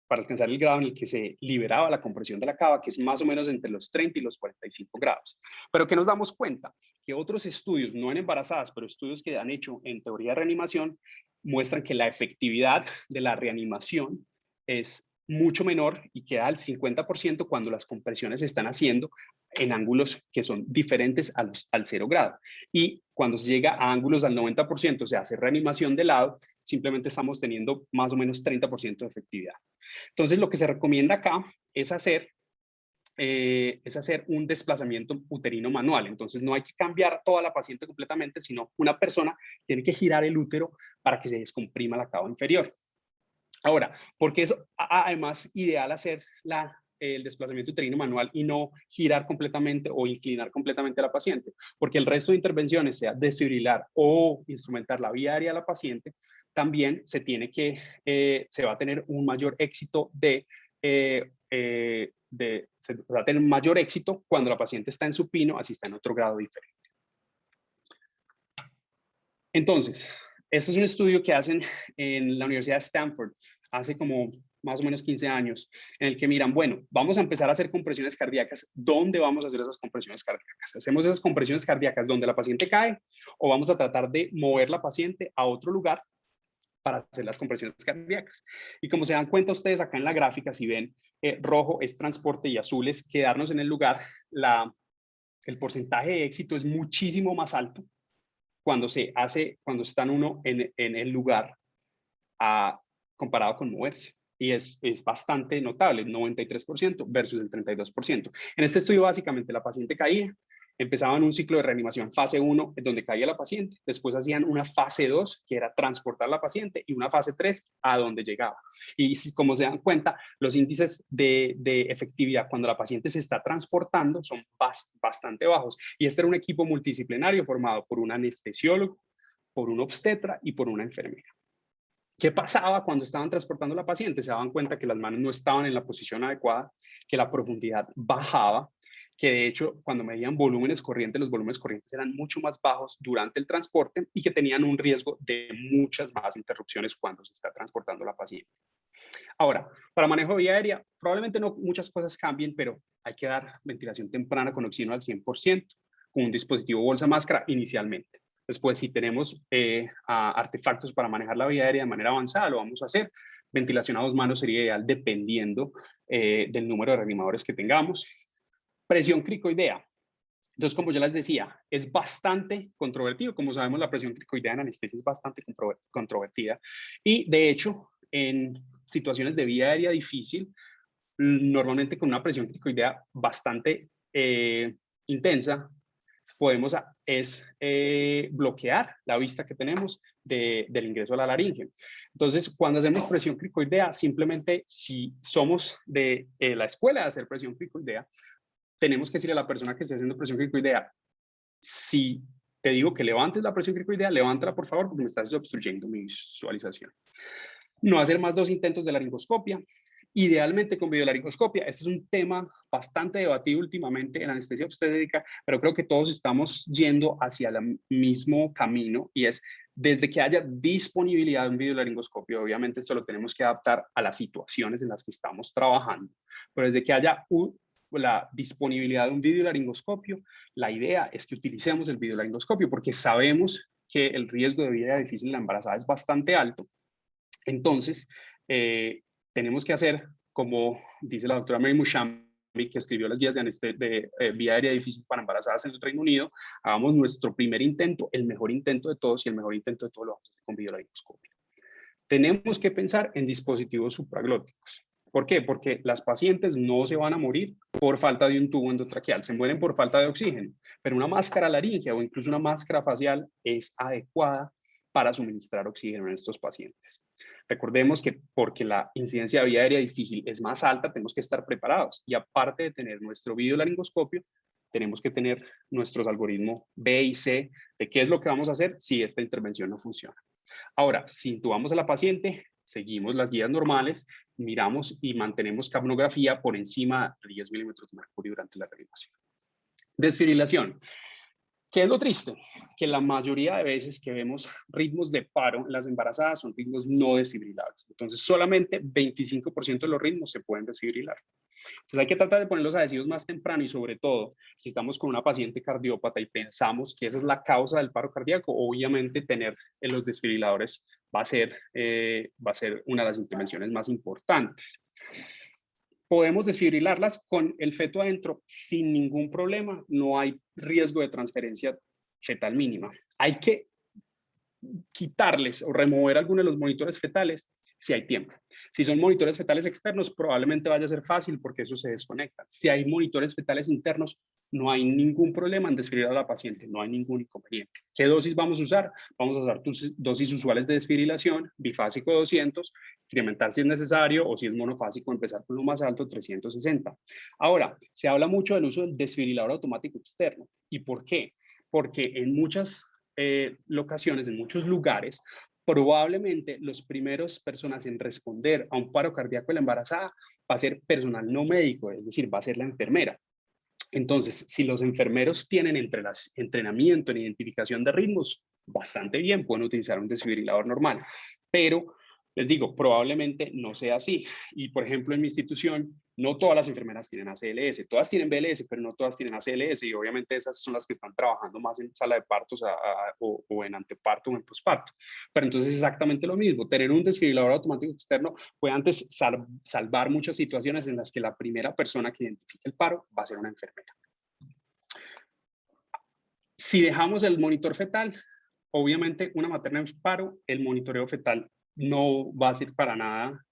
para alcanzar el grado en el que se liberaba la compresión de la cava, que es más o menos entre los 30 y los 45 grados. Pero ¿qué nos damos cuenta? Que otros estudios, no en embarazadas, pero estudios que han hecho en teoría de reanimación, muestran que la efectividad de la reanimación es mucho menor y queda al 50% cuando las compresiones se están haciendo en ángulos que son diferentes al 0 grado. Y cuando se llega a ángulos al 90%, o sea, hacer reanimación de lado, simplemente estamos teniendo más o menos 30% de efectividad. Entonces, lo que se recomienda acá es hacer un desplazamiento uterino manual. Entonces, no hay que cambiar toda la paciente completamente, sino una persona tiene que girar el útero para que se descomprima la cava inferior. Ahora, porque es además ideal hacer el desplazamiento uterino manual y no girar completamente o inclinar completamente a la paciente, porque el resto de intervenciones, sea desfibrilar o instrumentar la vía aérea a la paciente, también se va a tener un mayor éxito se va a tener mayor éxito cuando la paciente está en supino, así está en otro grado diferente. Entonces, este es un estudio que hacen en la Universidad de Stanford hace como más o menos 15 años, en el que miran, bueno, vamos a empezar a hacer compresiones cardíacas. ¿Dónde vamos a hacer esas compresiones cardíacas? ¿Hacemos esas compresiones cardíacas donde la paciente cae o vamos a tratar de mover la paciente a otro lugar para hacer las compresiones cardíacas? Y como se dan cuenta ustedes acá en la gráfica, si ven, rojo es transporte y azul es quedarnos en el lugar, el porcentaje de éxito es muchísimo más alto cuando están uno en el lugar comparado con moverse. Y es bastante notable, 93% versus el 32%. En este estudio, básicamente, la paciente caía, empezaban un ciclo de reanimación fase 1, en donde caía la paciente, después hacían una fase 2, que era transportar la paciente, y una fase 3, a donde llegaba. Y como se dan cuenta, los índices de efectividad cuando la paciente se está transportando son bastante bajos. Y este era un equipo multidisciplinario formado por un anestesiólogo, por un obstetra y por una enfermera. ¿Qué pasaba cuando estaban transportando a la paciente? Se daban cuenta que las manos no estaban en la posición adecuada, que la profundidad bajaba, que de hecho cuando medían volúmenes corrientes, los volúmenes corrientes eran mucho más bajos durante el transporte y que tenían un riesgo de muchas más interrupciones cuando se está transportando a la paciente. Ahora, para manejo de vía aérea, probablemente no muchas cosas cambien, pero hay que dar ventilación temprana con oxígeno al 100%, con un dispositivo bolsa máscara inicialmente. Después, si tenemos artefactos para manejar la vía aérea de manera avanzada, lo vamos a hacer. Ventilación a 2 manos sería ideal dependiendo del número de reanimadores que tengamos. Presión cricoidea. Entonces, como yo les decía, es bastante controvertido. Como sabemos, la presión cricoidea en anestesia es bastante controvertida. Y, de hecho, en situaciones de vía aérea difícil, normalmente con una presión cricoidea bastante intensa, podemos bloquear la vista que tenemos del ingreso a la laringe. Entonces, cuando hacemos presión cricoidea, simplemente si somos de la escuela de hacer presión cricoidea, tenemos que decirle a la persona que esté haciendo presión cricoidea, si te digo que levantes la presión cricoidea, levántala por favor porque me estás obstruyendo mi visualización. No hacer más 2 intentos de laringoscopia. Idealmente con videolaringoscopia. Este es un tema bastante debatido últimamente en anestesia obstétrica, pero creo que todos estamos yendo hacia el mismo camino y es desde que haya disponibilidad de un videolaringoscopio, obviamente esto lo tenemos que adaptar a las situaciones en las que estamos trabajando, pero desde que haya la disponibilidad de un videolaringoscopio, la idea es que utilicemos el videolaringoscopio porque sabemos que el riesgo de vida difícil en la embarazada es bastante alto. Entonces, tenemos que hacer, como dice la doctora Mary Mushami, que escribió las guías de vía aérea difícil para embarazadas en el Reino Unido, hagamos nuestro primer intento, el mejor intento de todos, y el mejor intento de todos lo vamos a hacer con videolaringoscopia. Tenemos que pensar en dispositivos supraglóticos. ¿Por qué? Porque las pacientes no se van a morir por falta de un tubo endotraqueal, se mueren por falta de oxígeno, pero una máscara laríngea o incluso una máscara facial es adecuada para suministrar oxígeno en estos pacientes. Recordemos que porque la incidencia de vía aérea difícil es más alta, tenemos que estar preparados. Y aparte de tener nuestro videolaringoscopio, tenemos que tener nuestros algoritmos B y C de qué es lo que vamos a hacer si esta intervención no funciona. Ahora, si intubamos a la paciente, seguimos las guías normales, miramos y mantenemos capnografía por encima de 10 milímetros de mercurio durante la reanimación. Desfibrilación. ¿Qué es lo triste? Que la mayoría de veces que vemos ritmos de paro en las embarazadas son ritmos no desfibrilables. Entonces, solamente 25% de los ritmos se pueden desfibrilar. Entonces, hay que tratar de ponerlos adhesivos más temprano y sobre todo, si estamos con una paciente cardiópata y pensamos que esa es la causa del paro cardíaco, obviamente tener los desfibriladores va a ser una de las intervenciones más importantes. Podemos desfibrilarlas con el feto adentro sin ningún problema, no hay riesgo de transferencia fetal mínima. Hay que quitarles o remover algunos de los monitores fetales si hay tiempo. Si son monitores fetales externos, probablemente vaya a ser fácil porque eso se desconecta. Si hay monitores fetales internos, no hay ningún problema en desfibrilar a la paciente, no hay ningún inconveniente. ¿Qué dosis vamos a usar? Vamos a usar dosis usuales de desfibrilación, bifásico 200, incrementar si es necesario o si es monofásico, empezar con lo más alto, 360. Ahora, se habla mucho del uso del desfibrilador automático externo. ¿Y por qué? Porque en muchas locaciones, en muchos lugares, probablemente los primeros personas en responder a un paro cardíaco de la embarazada va a ser personal no médico, es decir, va a ser la enfermera. Entonces, si los enfermeros tienen entrenamiento en identificación de ritmos, bastante bien, pueden utilizar un desfibrilador normal, pero les digo, probablemente no sea así. Y por ejemplo, en mi institución, no todas las enfermeras tienen ACLS, todas tienen BLS, pero no todas tienen ACLS y obviamente esas son las que están trabajando más en sala de partos o en anteparto o en posparto. Pero entonces es exactamente lo mismo, tener un desfibrilador automático externo puede antes salvar muchas situaciones en las que la primera persona que identifique el paro va a ser una enfermera. Si dejamos el monitor fetal, obviamente una materna en paro, el monitoreo fetal no va a ser para nada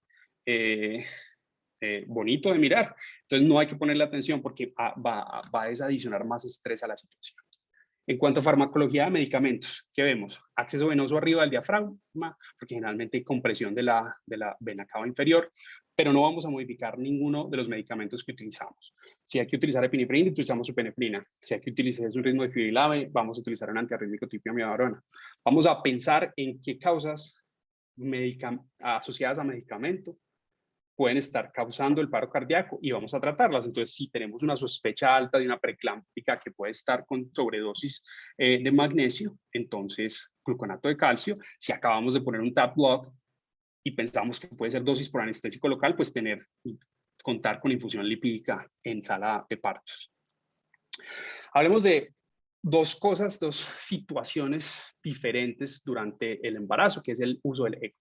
bonito de mirar. Entonces no hay que ponerle atención porque va a adicionar más estrés a la situación. En cuanto a farmacología de medicamentos, ¿qué vemos? Acceso venoso arriba del diafragma, porque generalmente hay compresión de la vena cava inferior, pero no vamos a modificar ninguno de los medicamentos que utilizamos. Si hay que utilizar epinefrina, utilizamos epinefrina. Si hay que utilizar un ritmo de fibrilave, vamos a utilizar un antiarrítmico tipo amiodarona. Vamos a pensar en qué causas asociadas a medicamento pueden estar causando el paro cardíaco y vamos a tratarlas. Entonces, si tenemos una sospecha alta de una preeclámptica que puede estar con sobredosis de magnesio, entonces gluconato de calcio. Si acabamos de poner un TAP block y pensamos que puede ser dosis por anestésico local, pues contar con infusión lipídica en sala de partos. Hablemos de dos situaciones diferentes durante el embarazo, que es el uso del ECMO.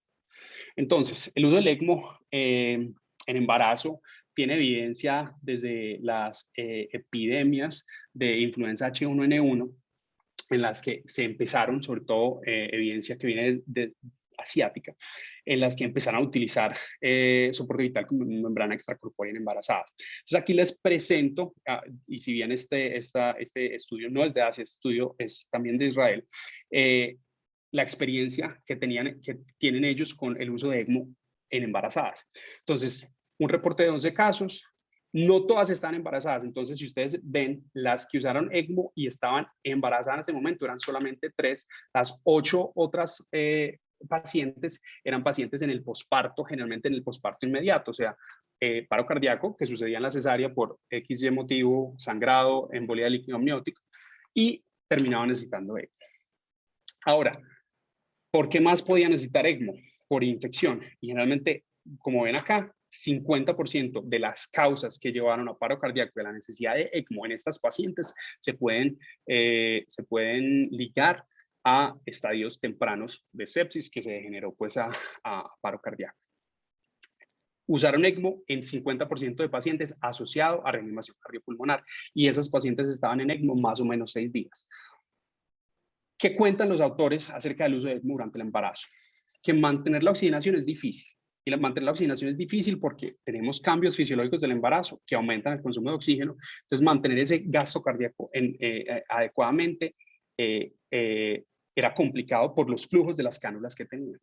Entonces, el uso del ECMO en embarazo tiene evidencia desde las epidemias de influenza H1N1, en las que se empezaron, sobre todo evidencia que viene asiática, en las que empezaron a utilizar soporte vital como membrana extracorpórea en embarazadas. Entonces aquí les presento, y si bien este estudio no es de Asia, este estudio es también de Israel, la experiencia que tienen ellos con el uso de ECMO en embarazadas. Entonces, un reporte de 11 casos, no todas están embarazadas. Entonces, si ustedes ven, las que usaron ECMO y estaban embarazadas en ese momento eran solamente 3. Las 8 otras pacientes eran pacientes en el posparto, generalmente en el posparto inmediato, o sea, paro cardíaco que sucedía en la cesárea por XY motivo, sangrado, embolia de líquido amniótico, y terminaban necesitando ECMO. Ahora, ¿por qué más podía necesitar ECMO? Por infección. Y generalmente, como ven acá, 50% de las causas que llevaron a paro cardíaco y a la necesidad de ECMO en estas pacientes se pueden ligar a estadios tempranos de sepsis que se degeneró pues a paro cardíaco. Usaron ECMO en 50% de pacientes asociado a reanimación cardiopulmonar y esas pacientes estaban en ECMO más o menos 6 días. ¿Qué cuentan los autores acerca del uso de ECMO durante el embarazo? Que mantener la oxigenación es difícil. Y mantener la oxigenación es difícil porque tenemos cambios fisiológicos del embarazo que aumentan el consumo de oxígeno. Entonces, mantener ese gasto cardíaco adecuadamente era complicado por los flujos de las cánulas que tenían.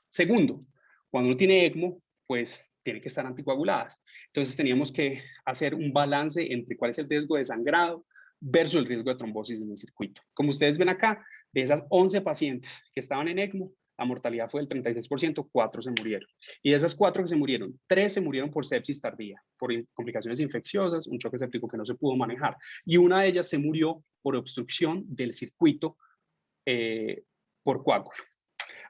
Segundo, cuando uno tiene ECMO, pues tiene que estar anticoaguladas. Entonces, teníamos que hacer un balance entre cuál es el riesgo de sangrado versus el riesgo de trombosis en el circuito. Como ustedes ven acá, de esas 11 pacientes que estaban en ECMO, la mortalidad fue del 36%, 4 se murieron. Y de esas 4 que se murieron, 3 se murieron por sepsis tardía, por complicaciones infecciosas, un choque séptico que no se pudo manejar. Y una de ellas se murió por obstrucción del circuito por coágulo.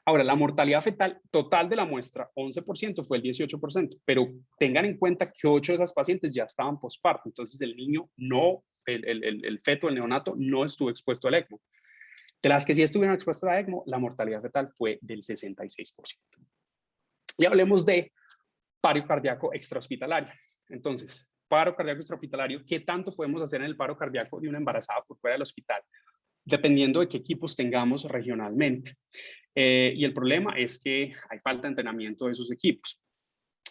Ahora, la mortalidad fetal total de la muestra, 11%, fue el 18%, pero tengan en cuenta que 8 de esas pacientes ya estaban posparto, entonces el niño no, el feto, el neonato, no estuvo expuesto al ECMO. De las que sí estuvieron expuestas a ECMO, la mortalidad fetal fue del 66%. Y hablemos de paro cardíaco extrahospitalario. Entonces, paro cardíaco extrahospitalario, ¿qué tanto podemos hacer en el paro cardíaco de una embarazada por fuera del hospital? Dependiendo de qué equipos tengamos regionalmente. Y el problema es que hay falta de entrenamiento de esos equipos.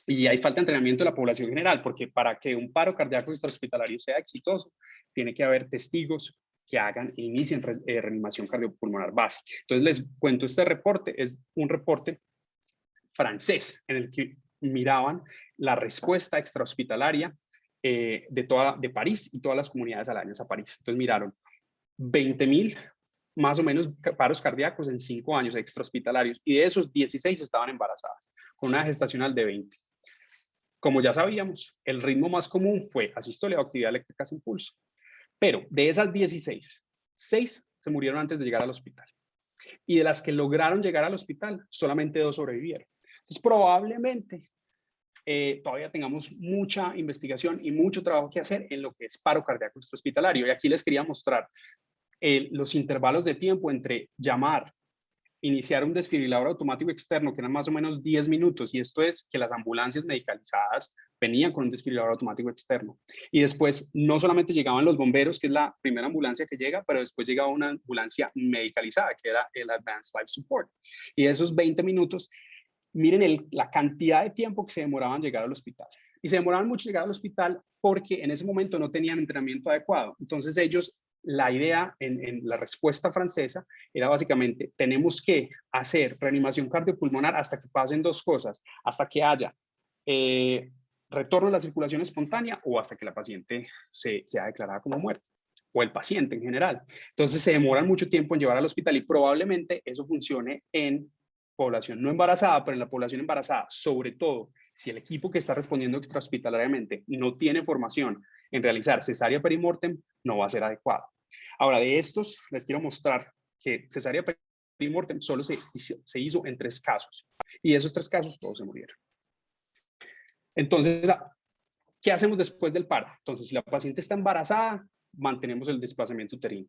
Y hay falta de entrenamiento de la población general, porque para que un paro cardíaco extrahospitalario sea exitoso, tiene que haber testigos que hagan e inicien reanimación cardiopulmonar básica. Entonces les cuento, este reporte es un reporte francés en el que miraban la respuesta extrahospitalaria de París y todas las comunidades aledañas a París. Entonces miraron 20.000 más o menos paros cardíacos en 5 años extrahospitalarios, y de esos 16 estaban embarazadas, con una gestacional de 20. Como ya sabíamos, el ritmo más común fue asistole o actividad eléctrica sin pulso. Pero de esas 16, 6 se murieron antes de llegar al hospital. Y de las que lograron llegar al hospital, solamente 2 sobrevivieron. Entonces, probablemente todavía tengamos mucha investigación y mucho trabajo que hacer en lo que es paro cardíaco extrahospitalario. Y aquí les quería mostrar los intervalos de tiempo entre llamar, iniciar un desfibrilador automático externo, que eran más o menos 10 minutos, y esto es que las ambulancias medicalizadas venían con un desfibrilador automático externo. Y después no solamente llegaban los bomberos, que es la primera ambulancia que llega, pero después llegaba una ambulancia medicalizada, que era el Advanced Life Support. Y esos 20 minutos, miren la cantidad de tiempo que se demoraban en llegar al hospital. Y se demoraban mucho en llegar al hospital porque en ese momento no tenían entrenamiento adecuado. Entonces ellos, la idea en la respuesta francesa era básicamente, tenemos que hacer reanimación cardiopulmonar hasta que pasen 2 cosas, hasta que haya retorno a la circulación espontánea o hasta que la paciente sea declarada como muerta, o el paciente en general. Entonces se demoran mucho tiempo en llevar al hospital, y probablemente eso funcione en población no embarazada, pero en la población embarazada, sobre todo si el equipo que está respondiendo extrahospitalariamente no tiene formación en realizar cesárea perimortem, no va a ser adecuado. Ahora, de estos les quiero mostrar que cesárea perimortem solo se hizo en 3 casos, y de esos 3 casos todos se murieron. Entonces, ¿qué hacemos después del paro? Entonces, si la paciente está embarazada, mantenemos el desplazamiento uterino.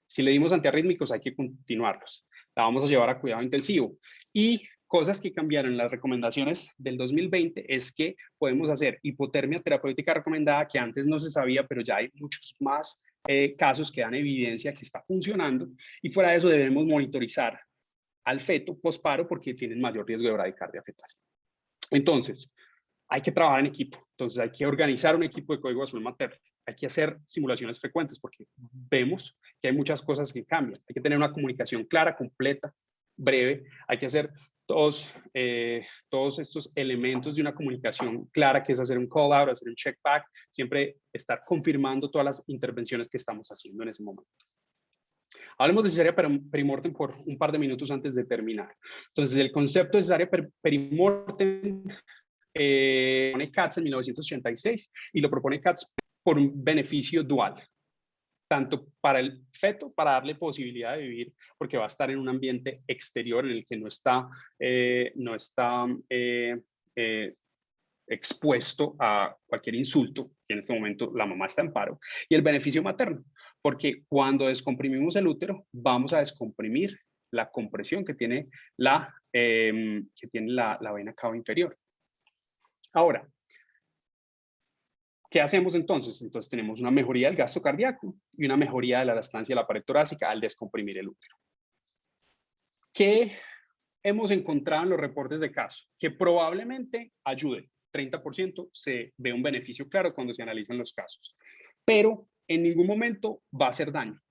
Si le dimos antiarrítmicos, hay que continuarlos. La vamos a llevar a cuidado intensivo. Y cosas que cambiaron en las recomendaciones del 2020 es que podemos hacer hipotermia terapéutica recomendada, que antes no se sabía, pero ya hay muchos más casos que dan evidencia que está funcionando. Y fuera de eso debemos monitorizar al feto posparo porque tienen mayor riesgo de bradicardia fetal. Entonces, hay que trabajar en equipo. Entonces, hay que organizar un equipo de código azul materno. Hay que hacer simulaciones frecuentes porque vemos que hay muchas cosas que cambian. Hay que tener una comunicación clara, completa, breve. Hay que hacer todos estos elementos de una comunicación clara, que es hacer un call out, hacer un check back, siempre estar confirmando todas las intervenciones que estamos haciendo en ese momento. Hablemos de cesárea perimortem por un par de minutos antes de terminar. Entonces, el concepto de cesárea perimortem propone Katz en 1986 y lo propone Katz por un beneficio dual, tanto para el feto, para darle posibilidad de vivir, porque va a estar en un ambiente exterior en el que no está expuesto a cualquier insulto, y en este momento la mamá está en paro, y el beneficio materno, porque cuando descomprimimos el útero, vamos a descomprimir la compresión que tiene la vena cava inferior. Ahora, ¿qué hacemos entonces? Entonces tenemos una mejoría del gasto cardíaco y una mejoría de la elastancia de la pared torácica al descomprimir el útero. ¿Qué hemos encontrado en los reportes de caso? Que probablemente ayude. 30% se ve un beneficio claro cuando se analizan los casos, pero en ningún momento va a hacer daño.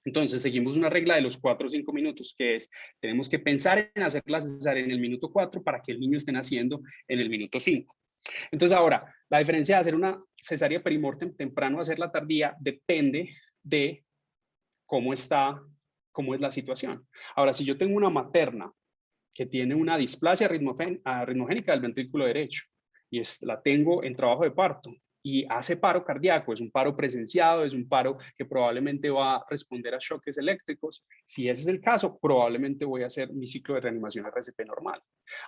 Entonces seguimos una regla de los 4 o 5 minutos, que es, tenemos que pensar en hacer la cesárea en el minuto 4 para que el niño esté naciendo en el minuto 5. Entonces ahora, la diferencia de hacer una cesárea perimortem temprano a hacerla tardía depende de cómo es la situación. Ahora, si yo tengo una materna que tiene una displasia ritmogénica del ventrículo derecho y la tengo en trabajo de parto y hace paro cardíaco, es un paro presenciado, es un paro que probablemente va a responder a choques eléctricos. Si ese es el caso, probablemente voy a hacer mi ciclo de reanimación RCP normal.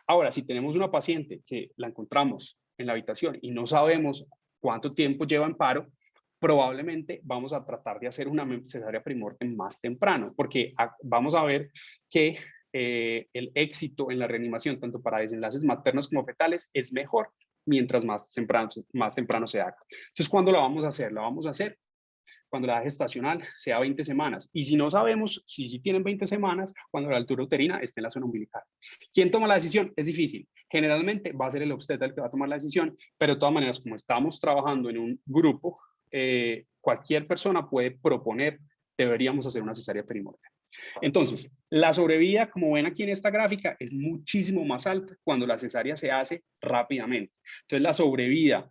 Ahora, si tenemos una paciente que la encontramos en la habitación y no sabemos cuánto tiempo lleva en paro, probablemente vamos a tratar de hacer una cesárea perimortem más temprano, porque vamos a ver que el éxito en la reanimación, tanto para desenlaces maternos como fetales, es mejor mientras más temprano se haga. Entonces, ¿cuándo la vamos a hacer? La vamos a hacer cuando la edad gestacional sea 20 semanas. Y si no sabemos si tienen 20 semanas, cuando la altura uterina esté en la zona umbilical. ¿Quién toma la decisión? Es difícil. Generalmente va a ser el obstetra el que va a tomar la decisión, pero de todas maneras, como estamos trabajando en un grupo, cualquier persona puede proponer, deberíamos hacer una cesárea perimortem. Entonces, la sobrevida, como ven aquí en esta gráfica, es muchísimo más alta cuando la cesárea se hace rápidamente. Entonces, la sobrevida,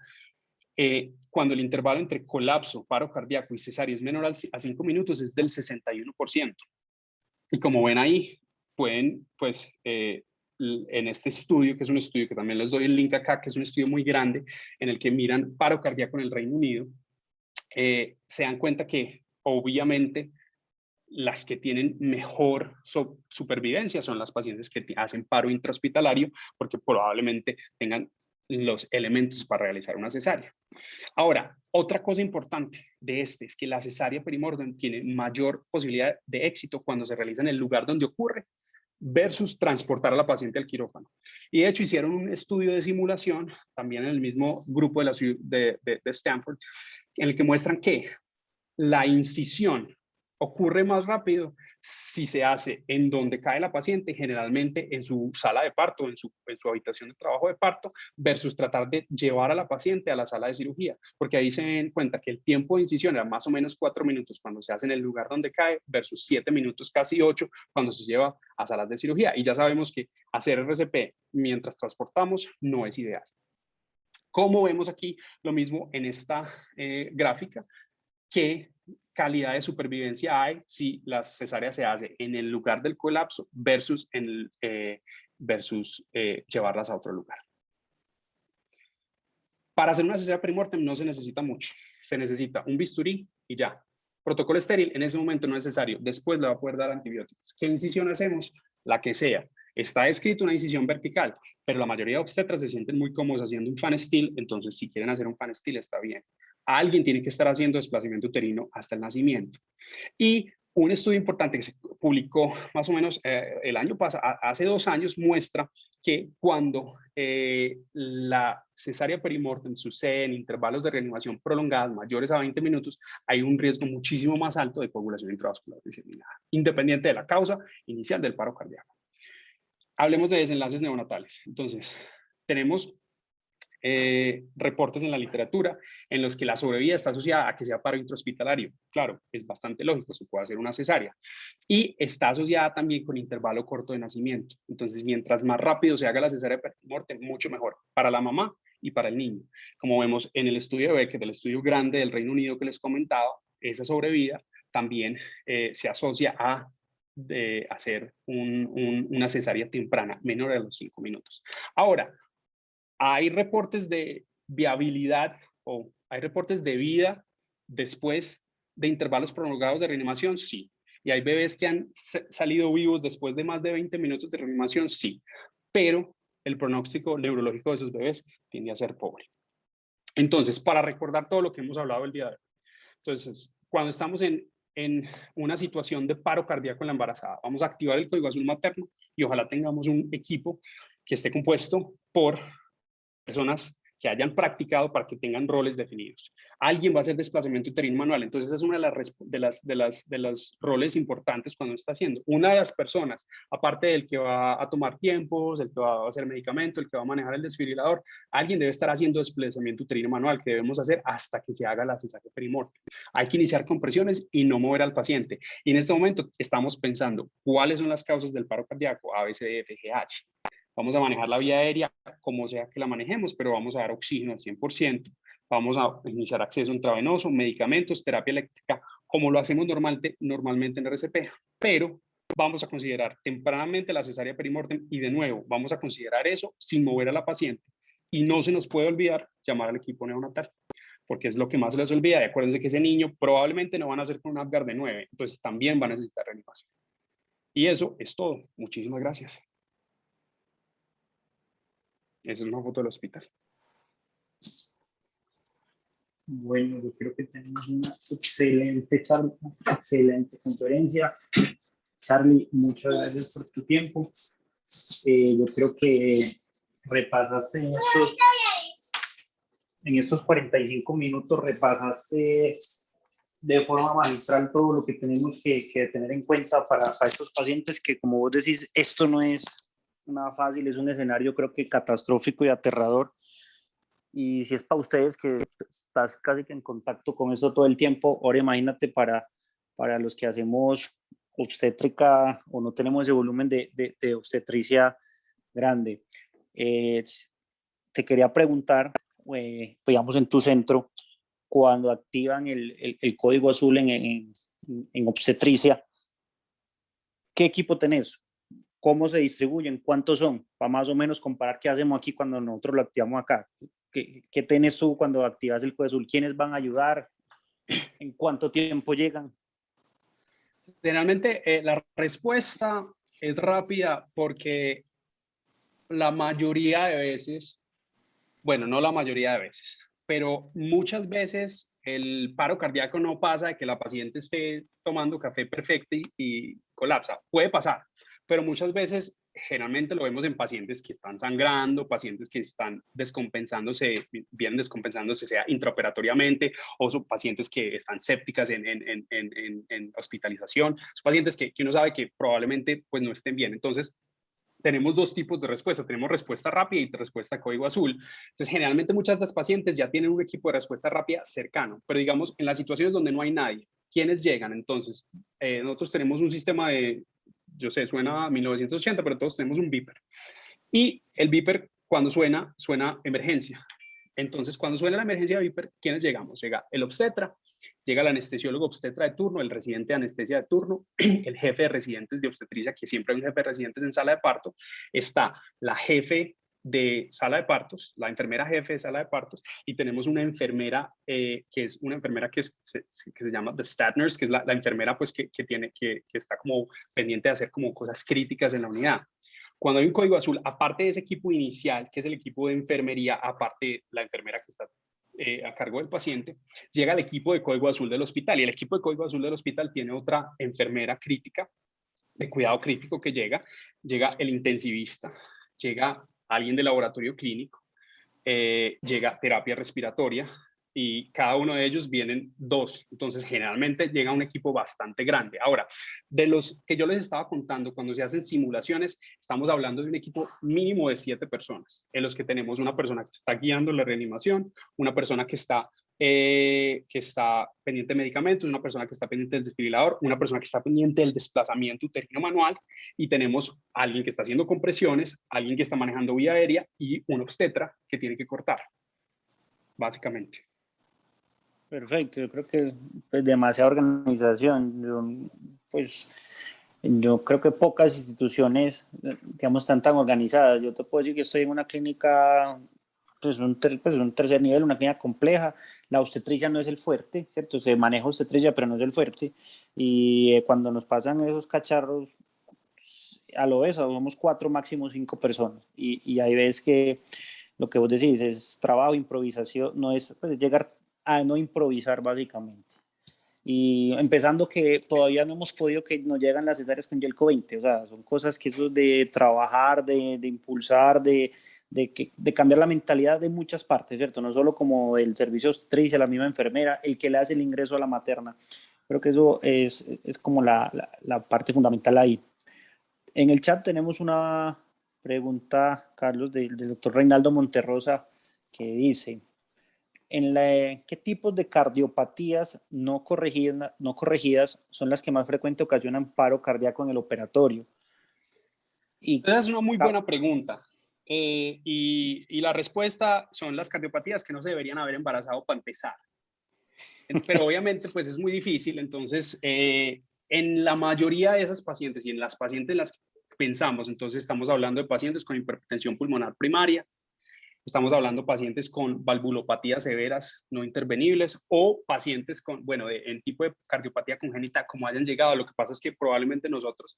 cuando el intervalo entre colapso, paro cardíaco y cesárea es menor a 5 minutos, es del 61%. Y como ven ahí, pueden, pues, en este estudio, que es un estudio que también les doy el link acá, que es un estudio muy grande, en el que miran paro cardíaco en el Reino Unido, se dan cuenta que, obviamente, las que tienen mejor supervivencia son las pacientes que hacen paro intrahospitalario, porque probablemente tengan los elementos para realizar una cesárea. Ahora, otra cosa importante de es que la cesárea perimortem tiene mayor posibilidad de éxito cuando se realiza en el lugar donde ocurre versus transportar a la paciente al quirófano. Y de hecho hicieron un estudio de simulación, también en el mismo grupo de Stanford, en el que muestran que la incisión ocurre más rápido si se hace en donde cae la paciente, generalmente en su sala de parto, en su habitación de trabajo de parto, versus tratar de llevar a la paciente a la sala de cirugía, porque ahí se den cuenta que el tiempo de incisión era más o menos 4 minutos cuando se hace en el lugar donde cae, versus 7 minutos, casi 8, cuando se lleva a salas de cirugía. Y ya sabemos que hacer RCP mientras transportamos no es ideal. Como vemos aquí, lo mismo en esta gráfica, qué calidad de supervivencia hay si la cesárea se hace en el lugar del colapso versus llevarlas a otro lugar. Para hacer una cesárea perimortem no se necesita mucho. Se necesita un bisturí y ya. Protocolo estéril en ese momento no es necesario. Después le va a poder dar antibióticos. ¿Qué incisión hacemos? La que sea. Está escrito una incisión vertical, pero la mayoría de obstetras se sienten muy cómodos haciendo un fan steel, entonces si quieren hacer un fan steel está bien. Alguien tiene que estar haciendo desplazamiento uterino hasta el nacimiento. Y Un estudio importante que se publicó más o menos el año pasado, hace 2 años, muestra que cuando la cesárea perimortem sucede en intervalos de reanimación prolongados mayores a 20 minutos, hay un riesgo muchísimo más alto de coagulación intravascular diseminada, independiente de la causa inicial del paro cardíaco. Hablemos de desenlaces neonatales. Entonces, tenemos reportes en la literatura en los que la sobrevida está asociada a que sea paro intrahospitalario. Claro, es bastante lógico, se puede hacer una cesárea. Y está asociada también con intervalo corto de nacimiento. Entonces, mientras más rápido se haga la cesárea perimortem, mucho mejor para la mamá y para el niño. Como vemos en el estudio de Becker, del estudio grande del Reino Unido que les comentaba, esa sobrevida también se asocia a hacer una cesárea temprana, menor a los 5 minutos. Ahora, ¿hay reportes de viabilidad o hay reportes de vida después de intervalos prolongados de reanimación? Sí. ¿Y hay bebés que han salido vivos después de más de 20 minutos de reanimación? Sí. Pero el pronóstico neurológico de esos bebés tiende a ser pobre. Entonces, para recordar todo lo que hemos hablado el día de hoy. Entonces, cuando estamos en una situación de paro cardíaco en la embarazada, vamos a activar el código azul materno y ojalá tengamos un equipo que esté compuesto por personas que hayan practicado para que tengan roles definidos. Alguien va a hacer desplazamiento uterino manual, entonces esa es una de los roles importantes cuando está haciendo. Una de las personas, aparte del que va a tomar tiempos, el que va a hacer medicamento, el que va a manejar el desfibrilador, alguien debe estar haciendo desplazamiento uterino manual que debemos hacer hasta que se haga la cesárea perimortem. Hay que iniciar compresiones y no mover al paciente. Y en este momento estamos pensando cuáles son las causas del paro cardíaco, A, B, C, D, F, G, H. Vamos a manejar la vía aérea como sea que la manejemos, pero vamos a dar oxígeno al 100%. Vamos a iniciar acceso intravenoso, medicamentos, terapia eléctrica, como lo hacemos normalmente en RCP. Pero vamos a considerar tempranamente la cesárea perimortem y de nuevo, vamos a considerar eso sin mover a la paciente. Y no se nos puede olvidar llamar al equipo neonatal, porque es lo que más se les olvida. Y acuérdense que ese niño probablemente no van a hacer con un Apgar de 9, entonces también va a necesitar reanimación. Y eso es todo. Muchísimas gracias. Esa es una foto del hospital. Bueno, yo creo que tenemos una excelente charla, excelente conferencia. Charlie, muchas gracias por tu tiempo. Yo creo que repasaste en estos 45 minutos, repasaste de forma magistral todo lo que tenemos que tener en cuenta para estos pacientes que, como vos decís, esto no es nada fácil, es un escenario creo que catastrófico y aterrador. Y si es para ustedes que estás casi que en contacto con eso todo el tiempo, ahora imagínate para los que hacemos obstétrica o no tenemos ese volumen de obstetricia grande. Te quería preguntar, digamos en tu centro, cuando activan el código azul en obstetricia, ¿qué equipo tenés? ¿Cómo se distribuyen? ¿Cuántos son? Para más o menos comparar qué hacemos aquí cuando nosotros lo activamos acá. ¿Qué tenés tú cuando activas el código azul? ¿Quiénes van a ayudar? ¿En cuánto tiempo llegan? Generalmente la respuesta es rápida porque la mayoría de veces, bueno, no la mayoría de veces, pero muchas veces el paro cardíaco no pasa de que la paciente esté tomando café perfecto y colapsa. Puede pasar, pero muchas veces, generalmente lo vemos en pacientes que están sangrando, pacientes que están descompensándose, bien descompensándose, sea intraoperatoriamente, o son pacientes que están sépticas en hospitalización, son pacientes que uno sabe que probablemente pues, no estén bien. Entonces, tenemos dos tipos de respuesta. Tenemos respuesta rápida y respuesta a código azul. Entonces, generalmente muchas de las pacientes ya tienen un equipo de respuesta rápida cercano, pero digamos, en las situaciones donde no hay nadie, ¿quiénes llegan? Entonces, nosotros tenemos un sistema de, yo sé, suena a 1980, pero todos tenemos un beeper. Y el beeper, cuando suena, suena emergencia. Entonces, cuando suena la emergencia de beeper, ¿quiénes llegamos? Llega el obstetra, llega el anestesiólogo obstetra de turno, el residente de anestesia de turno, el jefe de residentes de obstetricia, que siempre hay un jefe de residentes en sala de parto, está la jefe de sala de partos, la enfermera jefe de sala de partos, y tenemos una enfermera que es una enfermera que se llama the stat nurse, que es la enfermera pues, que está como pendiente de hacer como cosas críticas en la unidad. Cuando hay un código azul, aparte de ese equipo inicial, que es el equipo de enfermería, aparte de la enfermera que está a cargo del paciente, llega el equipo de código azul del hospital, y el equipo de código azul del hospital tiene otra enfermera crítica, de cuidado crítico, que llega el intensivista, llega alguien de laboratorio clínico, llega terapia respiratoria, y cada uno de ellos vienen 2. Entonces, generalmente llega un equipo bastante grande. Ahora, de los que yo les estaba contando, cuando se hacen simulaciones, estamos hablando de un equipo mínimo de 7 personas, en los que tenemos una persona que está guiando la reanimación, una persona que está pendiente de medicamentos, una persona que está pendiente del desfibrilador, una persona que está pendiente del desplazamiento uterino manual, y tenemos alguien que está haciendo compresiones, alguien que está manejando vía aérea y un obstetra que tiene que cortar, básicamente. Perfecto, yo creo que es demasiada organización. Yo creo que pocas instituciones, digamos, están tan organizadas. Yo te puedo decir que estoy en una clínica, pues un tercer nivel, una clínica compleja. La obstetricia no es el fuerte, ¿cierto? Se maneja obstetricia, pero no es el fuerte. Y cuando nos pasan esos cacharros, a lo ves, somos 4, máximo 5 personas. Y ahí ves que lo que vos decís es trabajo, improvisación, no es pues, llegar a no improvisar básicamente. Y empezando que todavía no hemos podido, que nos llegan las cesáreas con Yelco 20, o sea, son cosas que eso de trabajar, de impulsar, de cambiar la mentalidad de muchas partes, ¿cierto? No solo como el servicio obstetricia, la misma enfermera, el que le hace el ingreso a la materna. Creo que eso es como la parte fundamental ahí. En el chat tenemos una pregunta, Carlos, del doctor Reinaldo Monterrosa, que dice: ¿qué tipos de cardiopatías no corregidas son las que más frecuentemente ocasionan paro cardíaco en el operatorio? Esa es una muy buena pregunta. Y la respuesta son las cardiopatías que no se deberían haber embarazado para empezar. Pero obviamente pues es muy difícil. Entonces, en la mayoría de esas pacientes y en las pacientes en las que pensamos, entonces estamos hablando de pacientes con hipertensión pulmonar primaria, estamos hablando de pacientes con valvulopatías severas no intervenibles, o pacientes con, bueno, en tipo de cardiopatía congénita, como hayan llegado. Lo que pasa es que probablemente nosotros,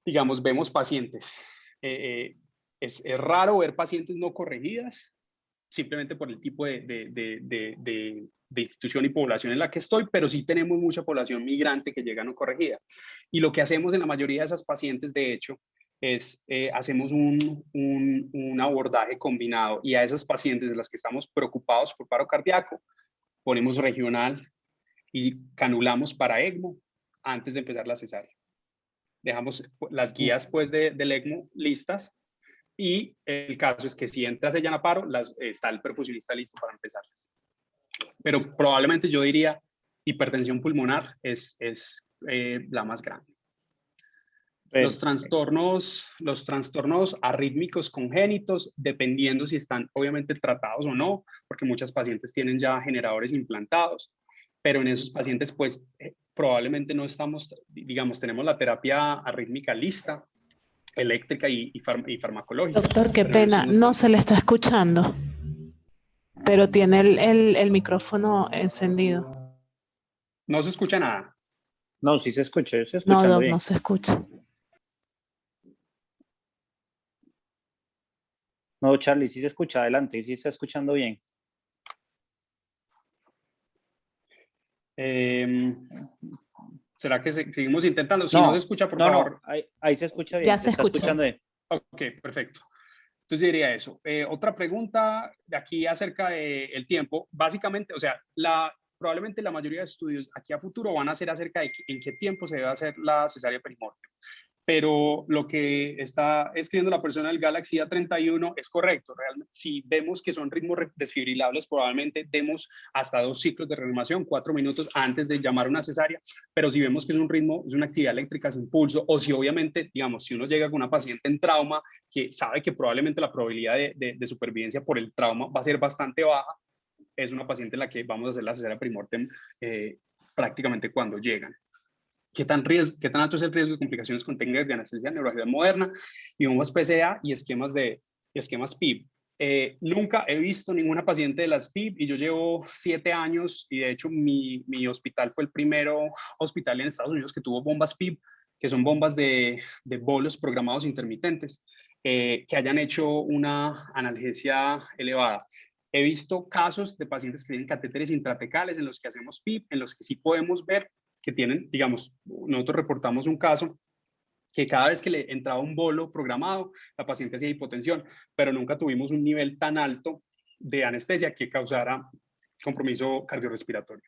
digamos, vemos pacientes. Es raro ver pacientes no corregidas, simplemente por el tipo de institución y población en la que estoy, pero sí tenemos mucha población migrante que llega no corregida. Y lo que hacemos en la mayoría de esas pacientes, de hecho, es hacemos un abordaje combinado, y a esas pacientes de las que estamos preocupados por paro cardíaco, ponemos regional y canulamos para ECMO antes de empezar la cesárea. Dejamos las guías pues del ECMO listas, y el caso es que si entras ella en paro, está el perfusionista listo para empezarlas. Pero probablemente yo diría hipertensión pulmonar es la más grande. Los trastornos arrítmicos congénitos, dependiendo si están obviamente tratados o no, porque muchas pacientes tienen ya generadores implantados, pero en esos pacientes pues probablemente no estamos, digamos, tenemos la terapia arrítmica lista, eléctrica y farmacológica. Doctor, qué pena, no se le está escuchando, pero tiene el micrófono encendido. No se escucha nada. No, sí se escucha, No, Doc, bien. No se escucha. No, Charlie, sí se escucha, adelante, sí está escuchando bien. ¿Será que seguimos intentando? Si no se escucha, por favor. No, ahí se escucha bien. Ya se escucha. Escuchando bien. Ok, perfecto. Entonces diría eso. Otra pregunta de aquí acerca del tiempo. Básicamente, o sea, probablemente la mayoría de estudios aquí a futuro van a ser acerca de en qué tiempo se debe hacer la cesárea perimortem. Pero lo que está escribiendo la persona del Galaxy A31 es correcto. Realmente, si vemos que son ritmos desfibrilables, probablemente demos hasta 2 ciclos de reanimación, 4 minutos antes de llamar una cesárea. Pero si vemos que es un ritmo, es una actividad eléctrica sin pulso, o si obviamente, digamos, si uno llega con una paciente en trauma que sabe que probablemente la probabilidad de supervivencia por el trauma va a ser bastante baja, es una paciente en la que vamos a hacer la cesárea perimortem prácticamente cuando llegan. ¿Qué tan alto es el riesgo de complicaciones con técnicas de anestesia neurológica moderna y bombas PCA y esquemas PIB? Nunca he visto ninguna paciente de las PIB, y yo llevo 7 años, y de hecho mi hospital fue el primero hospital en Estados Unidos que tuvo bombas PIB, que son bombas de bolos programados intermitentes, que hayan hecho una analgesia elevada. He visto casos de pacientes que tienen catéteres intratecales en los que hacemos PIP, en los que sí podemos ver que tienen, digamos, nosotros reportamos un caso que cada vez que le entraba un bolo programado, la paciente hacía hipotensión, pero nunca tuvimos un nivel tan alto de anestesia que causara compromiso cardiorrespiratorio.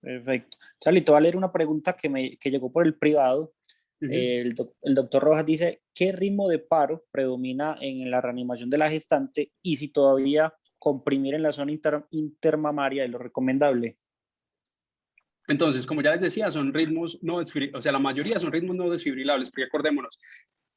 Perfecto. Charlie, te voy a leer una pregunta que llegó por el privado. El doctor Rojas dice, ¿qué ritmo de paro predomina en la reanimación de la gestante y si todavía comprimir en la zona intermamaria es lo recomendable? Entonces, como ya les decía, son ritmos no desfibrilables, o sea, la mayoría son ritmos no desfibrilables, porque acordémonos,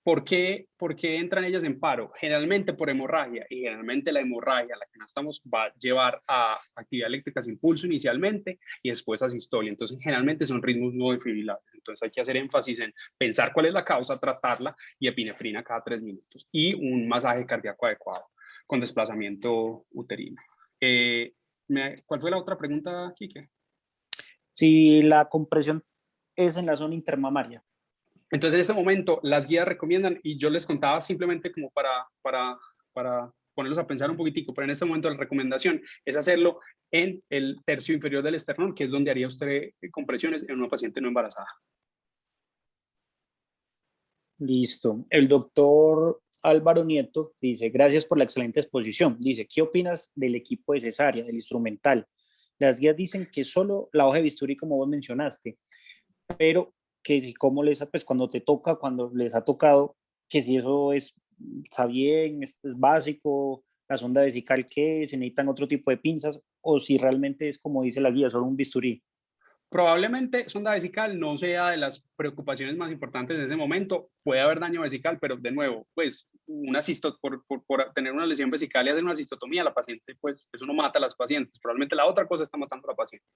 ¿por qué entran ellas en paro? Generalmente por hemorragia, y generalmente la hemorragia, la que no estamos, va a llevar a actividad eléctrica sin pulso inicialmente y después a sistolia. Entonces, generalmente son ritmos no desfibrilables. Entonces, hay que hacer énfasis en pensar cuál es la causa, tratarla y epinefrina cada 3 minutos. Y un masaje cardíaco adecuado con desplazamiento uterino. ¿Cuál fue la otra pregunta, Quique? Si la compresión es en la zona intermamaria. Entonces, en este momento, las guías recomiendan, y yo les contaba simplemente como para ponerlos a pensar un poquitico, pero en este momento la recomendación es hacerlo en el tercio inferior del esternón, que es donde haría usted compresiones en una paciente no embarazada. Listo. El doctor Álvaro Nieto dice, gracias por la excelente exposición. Dice, ¿qué opinas del equipo de cesárea, del instrumental? Las guías dicen que solo la hoja de bisturí, como vos mencionaste, pero que si como pues cuando te toca, cuando les ha tocado, que si eso está bien, es básico, la sonda vesical que se necesitan otro tipo de pinzas, o si realmente es como dice la guía, solo un bisturí. Probablemente sonda vesical no sea de las preocupaciones más importantes en ese momento. Puede haber daño vesical, pero de nuevo, pues por tener una lesión vesical y hacer una cistotomía, la paciente, pues eso no mata a las pacientes. Probablemente la otra cosa está matando a la paciente.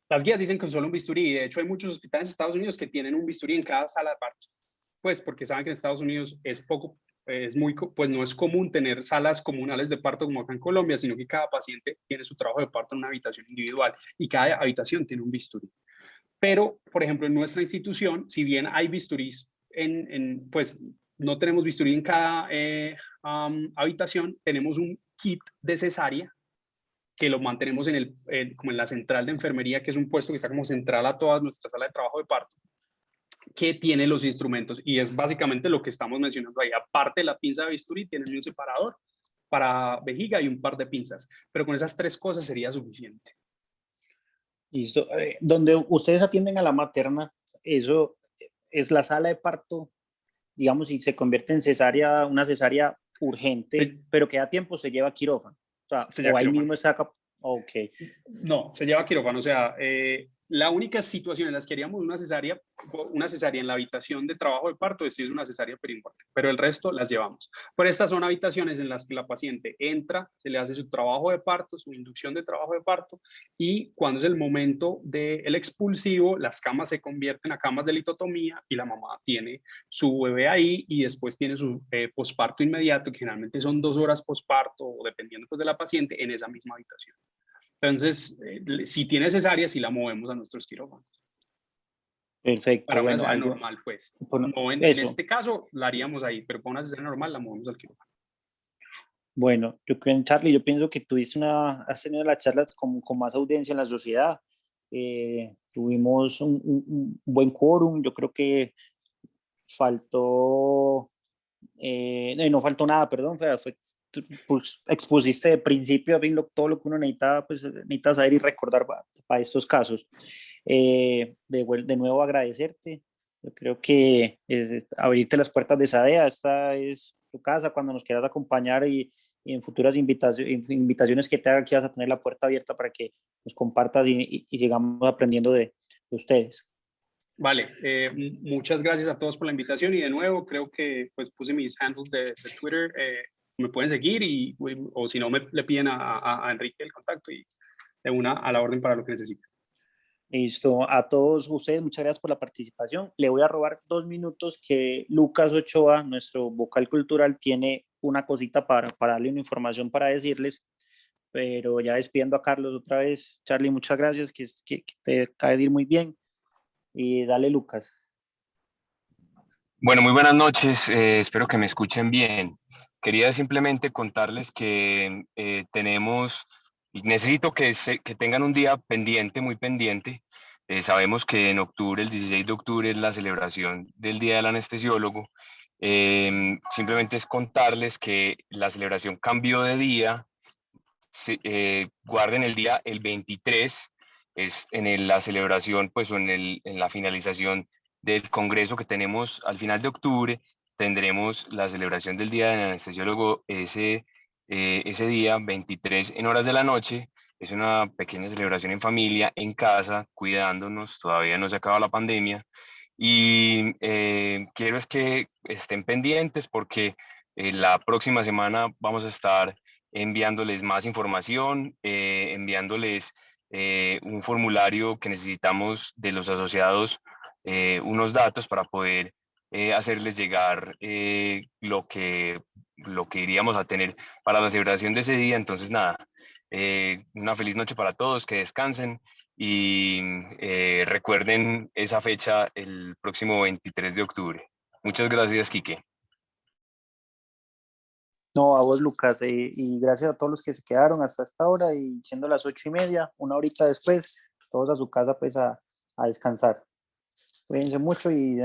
Las guías dicen que solo un bisturí, y de hecho hay muchos hospitales en Estados Unidos que tienen un bisturí en cada sala de parto, pues porque saben que en Estados Unidos pues no es común tener salas comunales de parto como acá en Colombia, sino que cada paciente tiene su trabajo de parto en una habitación individual y cada habitación tiene un bisturí. Pero, por ejemplo, en nuestra institución, si bien hay bisturís, pues no tenemos bisturí en cada habitación, tenemos un kit de cesárea que lo mantenemos como en la central de enfermería, que es un puesto que está como central a toda nuestra sala de trabajo de parto, que tiene los instrumentos, y es básicamente lo que estamos mencionando ahí. Aparte de la pinza de bisturí, tienen un separador para vejiga y un par de pinzas, pero con esas 3 cosas sería suficiente. Listo. Donde ustedes atienden a la materna, eso es la sala de parto, digamos, si se convierte en cesárea, una cesárea urgente, Sí. Pero que a tiempo se lleva a quirófano. O sea, o ahí mismo está. Ok. No, se lleva a quirófano. O sea, la única situación en la que haríamos una cesárea en la habitación de trabajo de parto es si es una cesárea perimuerte, pero el resto las llevamos. Pero estas son habitaciones en las que la paciente entra, se le hace su trabajo de parto, su inducción de trabajo de parto, y cuando es el momento del expulsivo, las camas se convierten a camas de litotomía y la mamá tiene su bebé ahí y después tiene su posparto inmediato, que generalmente son 2 horas posparto, o dependiendo pues, de la paciente, en esa misma habitación. Entonces, si tiene cesárea, sí la movemos a nuestros quirófanos. Perfecto. Para una bueno, cesárea normal, pues. Bueno, No en este caso la haríamos ahí, pero para una cesárea normal la movemos al quirófano. Bueno, yo creo, Charlie, yo pienso que has tenido las charlas con más audiencia en la sociedad. Tuvimos un buen quórum. Yo creo que faltó, no faltó nada, perdón, pues, expusiste de principio a fin todo lo que uno necesita, pues, necesita saber y recordar para estos casos. De nuevo agradecerte. Yo creo que abrirte las puertas de SADEA, esta es tu casa, cuando nos quieras acompañar y en futuras invitaciones que te haga, aquí vas a tener la puerta abierta para que nos compartas y sigamos aprendiendo de ustedes. Vale, muchas gracias a todos por la invitación y de nuevo creo que pues puse mis handles de Twitter, me pueden seguir o si no le piden a Enrique el contacto y de una a la orden para lo que necesiten. Listo, a todos ustedes muchas gracias por la participación. Le voy a robar 2 minutos que Lucas Ochoa, nuestro vocal cultural, tiene una cosita para darle una información para decirles, pero ya despidiendo a Carlos otra vez. Charlie, muchas gracias, que te cae de ir muy bien. Y dale, Lucas. Bueno, muy buenas noches, espero que me escuchen bien. Quería simplemente contarles que tenemos, y necesito que tengan un día pendiente, muy pendiente. Sabemos que en octubre, el 16 de octubre, es la celebración del Día del Anestesiólogo. Simplemente es contarles que la celebración cambió de día. Guarden el día el 23, es la celebración, pues, o en la finalización del congreso que tenemos al final de octubre, tendremos la celebración del Día del Anestesiólogo ese día, 23 en horas de la noche. Es una pequeña celebración en familia, en casa, cuidándonos, todavía no se acaba la pandemia. Y quiero es que estén pendientes porque la próxima semana vamos a estar enviándoles más información, enviándoles un formulario que necesitamos de los asociados, unos datos para poder hacerles llegar lo que iríamos a tener para la celebración de ese día. Entonces, nada, una feliz noche para todos, que descansen y recuerden esa fecha el próximo 23 de octubre. Muchas gracias, Quique. No, a vos, Lucas, y gracias a todos los que se quedaron hasta esta hora y siendo las 8:30, una horita después, todos a su casa pues a descansar. Cuídense mucho y